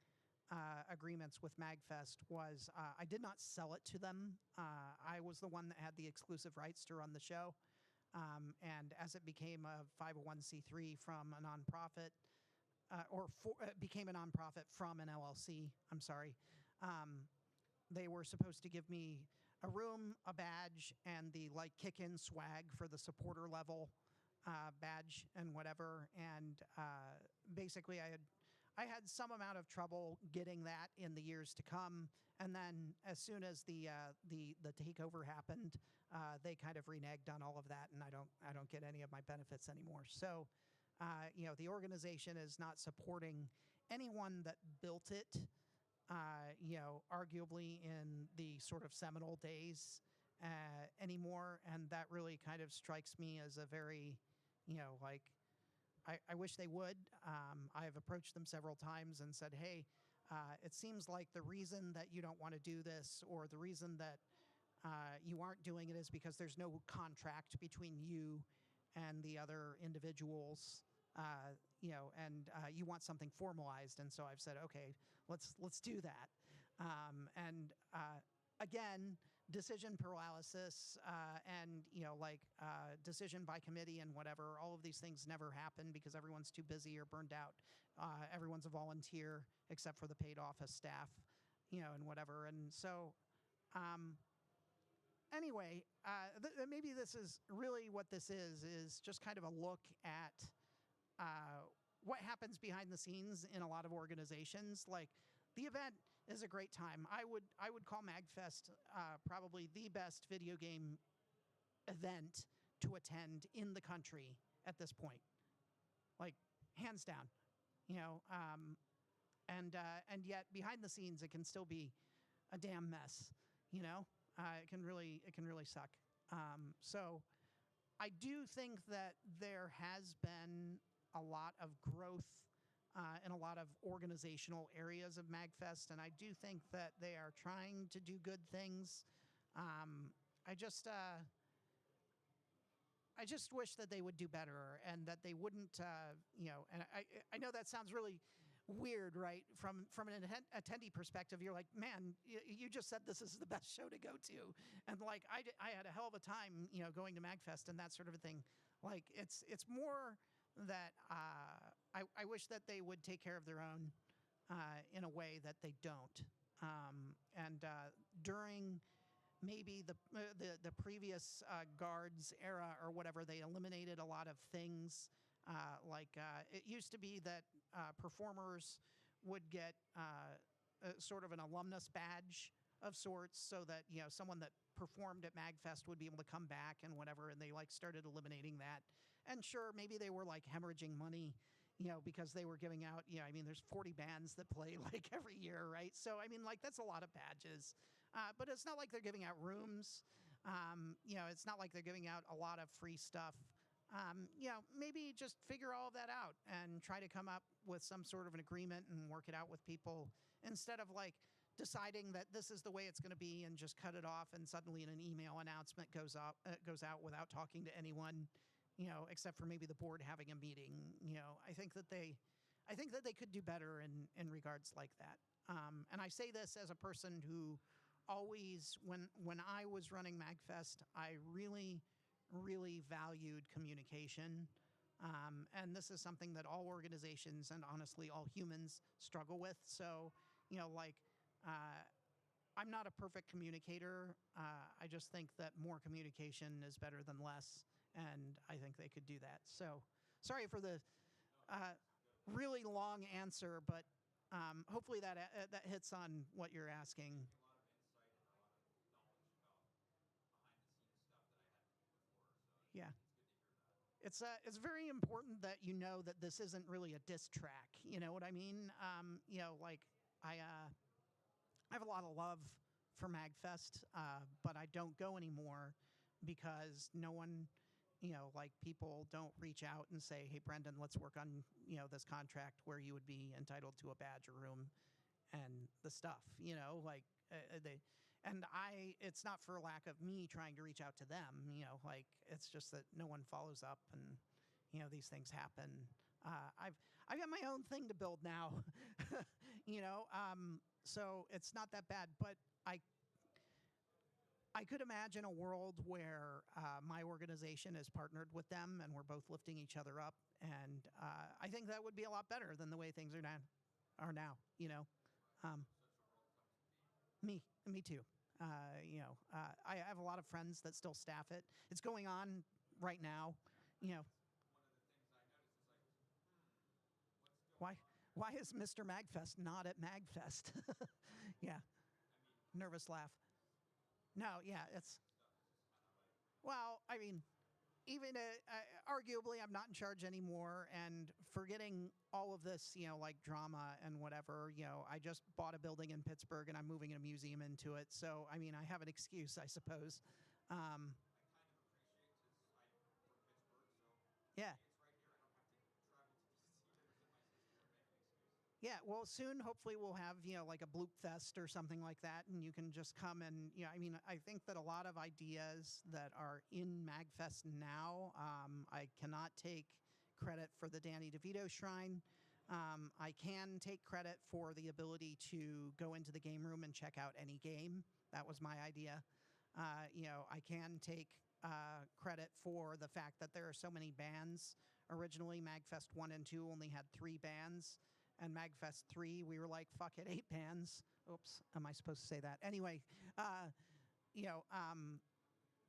agreements with MAGFest was I did not sell it to them. I was the one that had the exclusive rights to run the show. And as it became a 501c3 from a nonprofit, became a nonprofit from an LLC, I'm sorry, they were supposed to give me a room, a badge, and the like kick-in swag for the supporter level badge and whatever. And basically, I had some amount of trouble getting that in the years to come. And then as soon as the takeover happened, they kind of reneged on all of that, and I don't get any of my benefits anymore. So, the organization is not supporting anyone that built it. Arguably in the sort of seminal days anymore, and that really kind of strikes me as a very, I wish they would. I have approached them several times and said, hey, it seems like the reason that you don't want to do this or the reason that you aren't doing it is because there's no contract between you and the other individuals, and you want something formalized. And so I've said, okay, let's do that. And again, decision paralysis and decision by committee and whatever. All of these things never happen because everyone's too busy or burned out. Everyone's a volunteer except for the paid office staff, and whatever. And so. Anyway, maybe this is really what this is just kind of a look at what happens behind the scenes in a lot of organizations. Like, the event is a great time. I would call MAGFest probably the best video game event to attend in the country at this point, like hands down. And yet behind the scenes it can still be a damn mess. It can really suck. So I do think that there has been a lot of growth in a lot of organizational areas of MAGFest, and I do think that they are trying to do good things. I just wish that they would do better and that they wouldn't, and I know that sounds really weird, right? From an attendee perspective, you're like, man, you just said this is the best show to go to. And like, I had a hell of a time, going to MAGFest and that sort of a thing. Like, it's more that I wish that they would take care of their own in a way that they don't. And during maybe the previous guards era or whatever, they eliminated a lot of things. It used to be that performers would get sort of an alumnus badge of sorts, so that someone that performed at MAGFest would be able to come back and whatever, and they started eliminating that. And sure, maybe they were hemorrhaging money, because they were giving out, I mean, there's 40 bands that play every year, right? So I mean, that's a lot of badges, but it's not like they're giving out rooms. It's not like they're giving out a lot of free stuff. Maybe just figure all of that out and try to come up with some sort of an agreement and work it out with people, instead of deciding that this is the way it's going to be and just cut it off, and suddenly an email announcement goes out without talking to anyone, except for maybe the board having a meeting. I think that they could do better in regards like that. And I say this as a person who always, when I was running MAGFest, I really valued communication. And this is something that all organizations and honestly all humans struggle with. So, I'm not a perfect communicator. I just think that more communication is better than less, and I think they could do that. So, sorry for the really long answer, but hopefully that hits on what you're asking. A lot of insight and a lot of knowledge about behind the scenes stuff that I hadn't before. So Yeah. it's good to hear that. it's very important that you know that this isn't really a diss track. You know what I mean? Like I have a lot of love for MAGFest, but I don't go anymore because no one, like people don't reach out and say, "Hey, Brendan, let's work on this contract where you would be entitled to a badge or room and the stuff." It's not for lack of me trying to reach out to them. Like it's just that no one follows up, and these things happen. I've got my own thing to build now, so it's not that bad. But I could imagine a world where my organization is partnered with them, and we're both lifting each other up, and I think that would be a lot better than the way things are now. Such a world comes to be. Me too. I have a lot of friends that still staff it. It's going on right now. One of the things I noticed is like, what's going Why on? why is Mr. Magfest not at Magfest? Yeah, I mean, nervous laugh. No, yeah, it's stuff is just kind of like, well, I mean, even arguably, I'm not in charge anymore, and forgetting all of this, like drama and whatever. I just bought a building in Pittsburgh, and I'm moving a museum into it. So, I mean, I have an excuse, I suppose. I kind of appreciate because I'm from Pittsburgh, so Yeah. it's right here. I don't have to travel to DC to visit my sister or make an excuse. Yeah, well, soon hopefully we'll have like a Bloop Fest or something like that, and you can just come and I mean, I think that a lot of ideas that are in MagFest now, I cannot take credit for the Danny DeVito Shrine. I can take credit for the ability to go into the game room and check out any game. That was my idea. I can take credit for the fact that there are so many bands. Originally, MagFest 1 and 2 only had 3 bands. And MagFest 3, we were like, fuck it, 8 bands. Oops, am I supposed to say that? Anyway,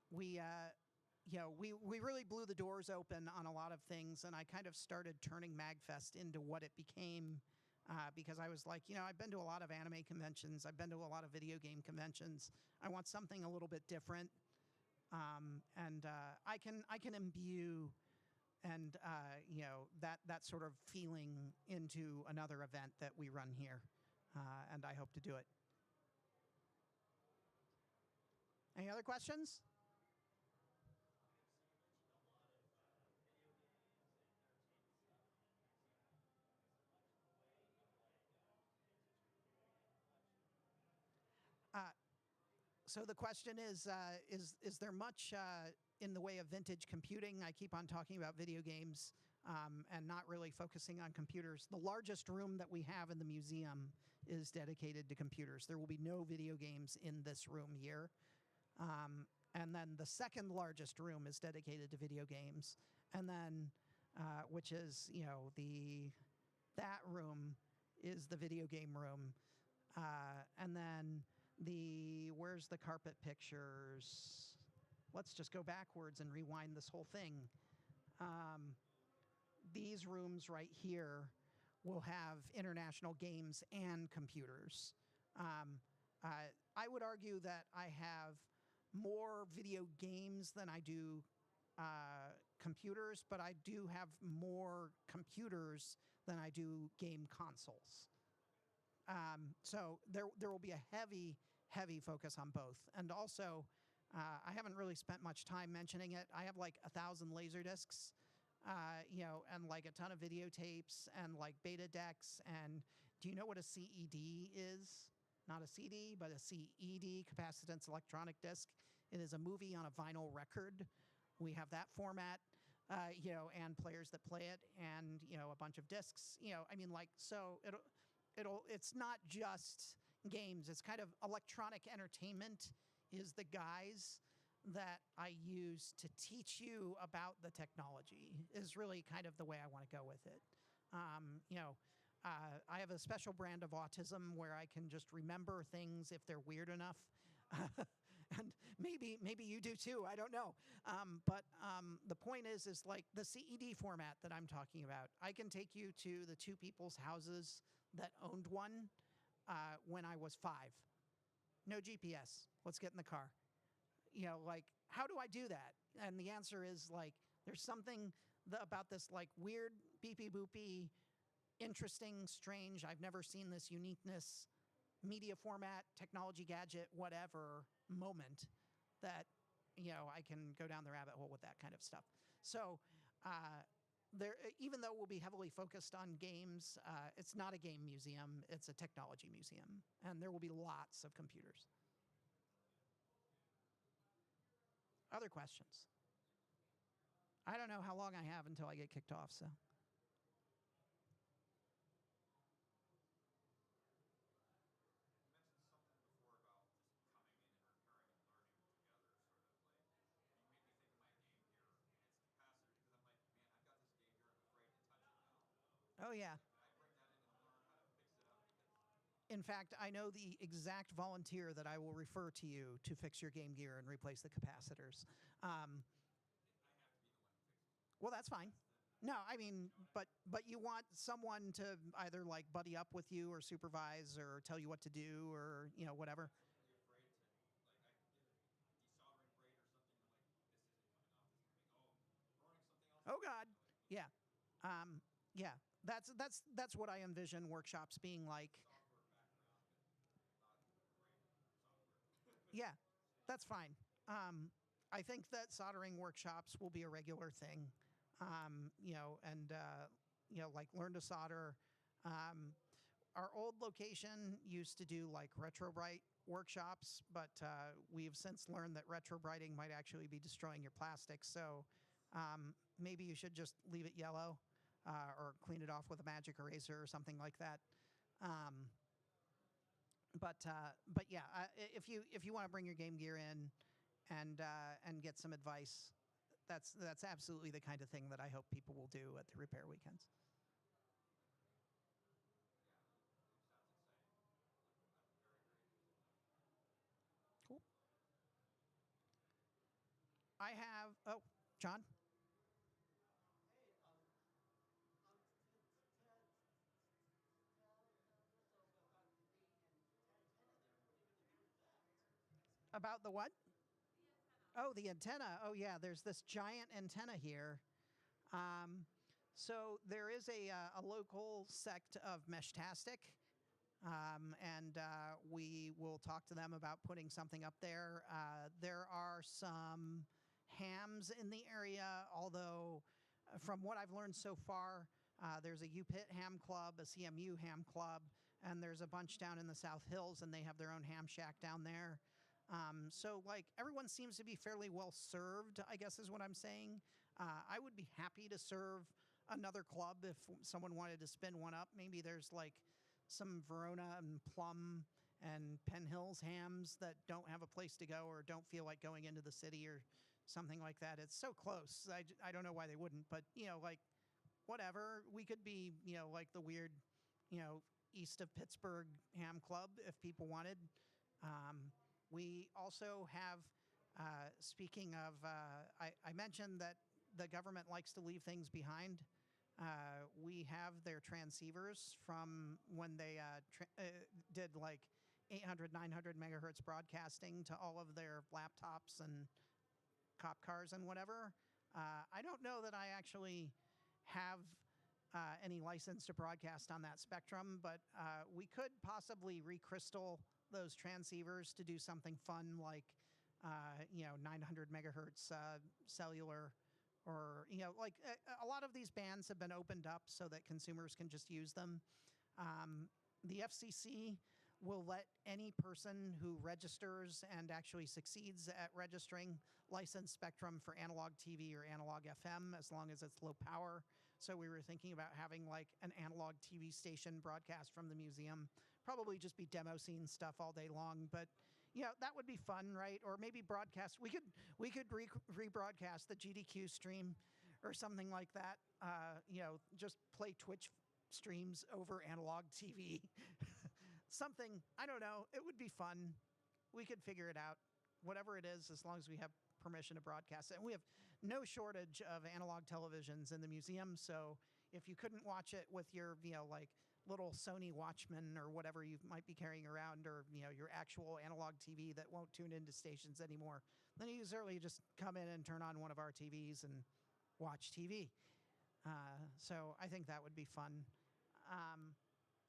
we really blew the doors open on a lot of things, and I kind of started turning MagFest into what it became because I was like, I've been to a lot of anime conventions, I've been to a lot of video game conventions. I want something a little bit different, and I can imbue and that sort of feeling into another event that we run here, and I hope to do it. Any other questions? So the question is there much in the way of vintage computing? I keep on talking about video games and not really focusing on computers. The largest room that we have in the museum is dedicated to computers. There will be no video games in this room here. And then the second largest room is dedicated to video games. And then, which is, that room is the video game room. And then where's the carpet pictures? Let's just go backwards and rewind this whole thing. These rooms right here will have international games and computers. I would argue that I have more video games than I do computers, but I do have more computers than I do game consoles. So there will be a heavy focus on both. And also, I haven't really spent much time mentioning it. I have like 1,000 laser discs, and like a ton of videotapes and like beta decks. And do you know what a CED is? Not a CD, but a CED, capacitance electronic disc. It is a movie on a vinyl record. We have that format, and players that play it, and a bunch of discs. I mean, like, so it's not just games. It's kind of electronic entertainment is the guise that I use to teach you about the technology is really kind of the way I want to go with it. I have a special brand of autism where I can just remember things if they're weird enough. And maybe you do too. I don't know. But the point is like the CED format that I'm talking about. I can take you to the 2 people's houses that owned one when I was 5. No GPS. Let's get in the car. Like, how do I do that? And the answer is like, There's something about this like weird beepy boopy, interesting, strange, I've never seen this uniqueness, media format, technology gadget, whatever moment that, I can go down the rabbit hole with that kind of stuff. So there, even though we'll be heavily focused on games, it's not a game museum, it's a technology museum. And there will be lots of computers. Other questions? I don't know how long I have until I get kicked off, so. You mentioned something before about just coming in and repairing and learning together, sort of like. You made me think of my Game Gear and its capacitors because I'm like, man, I've got this Game Gear, I'm afraid to touch it now. Oh, yeah. Can I bring that in and learn how to fix it up? Because In fact, I know the exact volunteer that I will refer to you to fix your Game Gear and replace the capacitors. I have to be the one who fixes it. Well, that's fine. No, I mean, but you want someone to either like buddy up with you or supervise or tell you what to do or whatever. I'm really afraid to, like, I can get a desoldering braid or something. I'm like, this isn't coming off. This is coming. Oh, I'm running something else. Oh God, yeah, yeah. That's what I envision workshops being like. Software background, but not great software. Yeah, that's fine. I think that soldering workshops will be a regular thing. Like learn to solder. Our old location used to do like retrobrite workshops, but we've since learned that retrobriting might actually be destroying your plastics. So maybe you should just leave it yellow or clean it off with a magic eraser or something like that. But yeah, if you want to bring your Game Gear in and get some advice, that's absolutely the kind of thing that I hope people will do at the repair weekends. Yeah, it sounds exciting. I'm very, very interested. Cool. I have. Oh, John. Hey, tell us about the antenna there. What are you going to do with that? About the what? Oh, the antenna. Oh, yeah. There's this giant antenna here. So there is a local sect of Meshtastic, and we will talk to them about putting something up there. There are some hams in the area, although from what I've learned so far, there's a UPIT ham club, a CMU ham club, and there's a bunch down in the South Hills, and they have their own ham shack down there. So, like, everyone seems to be fairly well served, I guess is what I'm saying. I would be happy to serve another club if someone wanted to spin one up. Maybe there's, like, some Verona and Plum and Penn Hills hams that don't have a place to go or don't feel like going into the city or something like that. It's so close. I don't know why they wouldn't, but, like, whatever. We could be, like the weird, east of Pittsburgh ham club if people wanted. We also have, speaking of, I mentioned that the government likes to leave things behind. We have their transceivers from when they did like 800, 900 megahertz broadcasting to all of their laptops and cop cars and whatever. I don't know that I actually have any license to broadcast on that spectrum, but we could possibly recrystal those transceivers to do something fun like 900 megahertz cellular, or like a lot of these bands have been opened up so that consumers can just use them. The FCC will let any person who registers and actually succeeds at registering licensed spectrum for analog TV or analog FM as long as it's low power. So we were thinking about having like an analog TV station broadcast from the museum, probably just be demo scene stuff all day long, but that would be fun, right? Or maybe broadcast, we could rebroadcast the GDQ stream or something like that. Just play Twitch streams over analog TV. Something, I don't know, it would be fun. We could figure it out, whatever it is, as long as we have permission to broadcast it. And we have no shortage of analog televisions in the museum, so if you couldn't watch it with your, like little Sony Watchman or whatever you might be carrying around, or, your actual analog TV that won't tune into stations anymore, then you certainly just come in and turn on one of our TVs and watch TV. So I think that would be fun.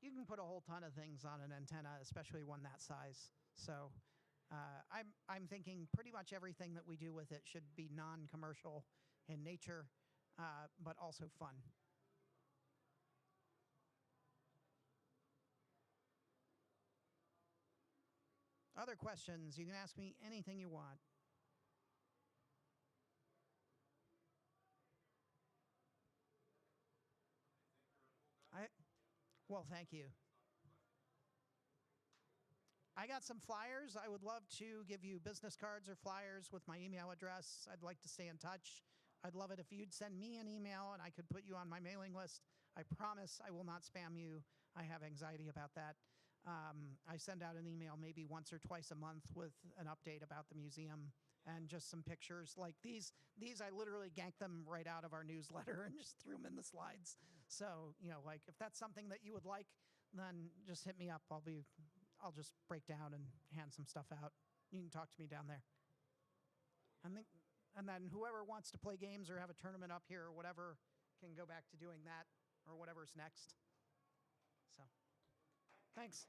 You can put a whole ton of things on an antenna, especially one that size. So I'm thinking pretty much everything that we do with it should be non-commercial in nature, but also fun. Other questions? You can ask me anything you want. Well, thank you. I got some flyers. I would love to give you business cards or flyers with my email address. I'd like to stay in touch. I'd love it if you'd send me an email and I could put you on my mailing list. I promise I will not spam you. I have anxiety about that. I send out an email maybe once or twice a month with an update about the museum and just some pictures like these. These I literally ganked them right out of our newsletter and just threw them in the slides. So, like if that's something that you would like, then just hit me up. I'll just break down and hand some stuff out. You can talk to me down there. And then whoever wants to play games or have a tournament up here or whatever can go back to doing that or whatever's next. So, thanks.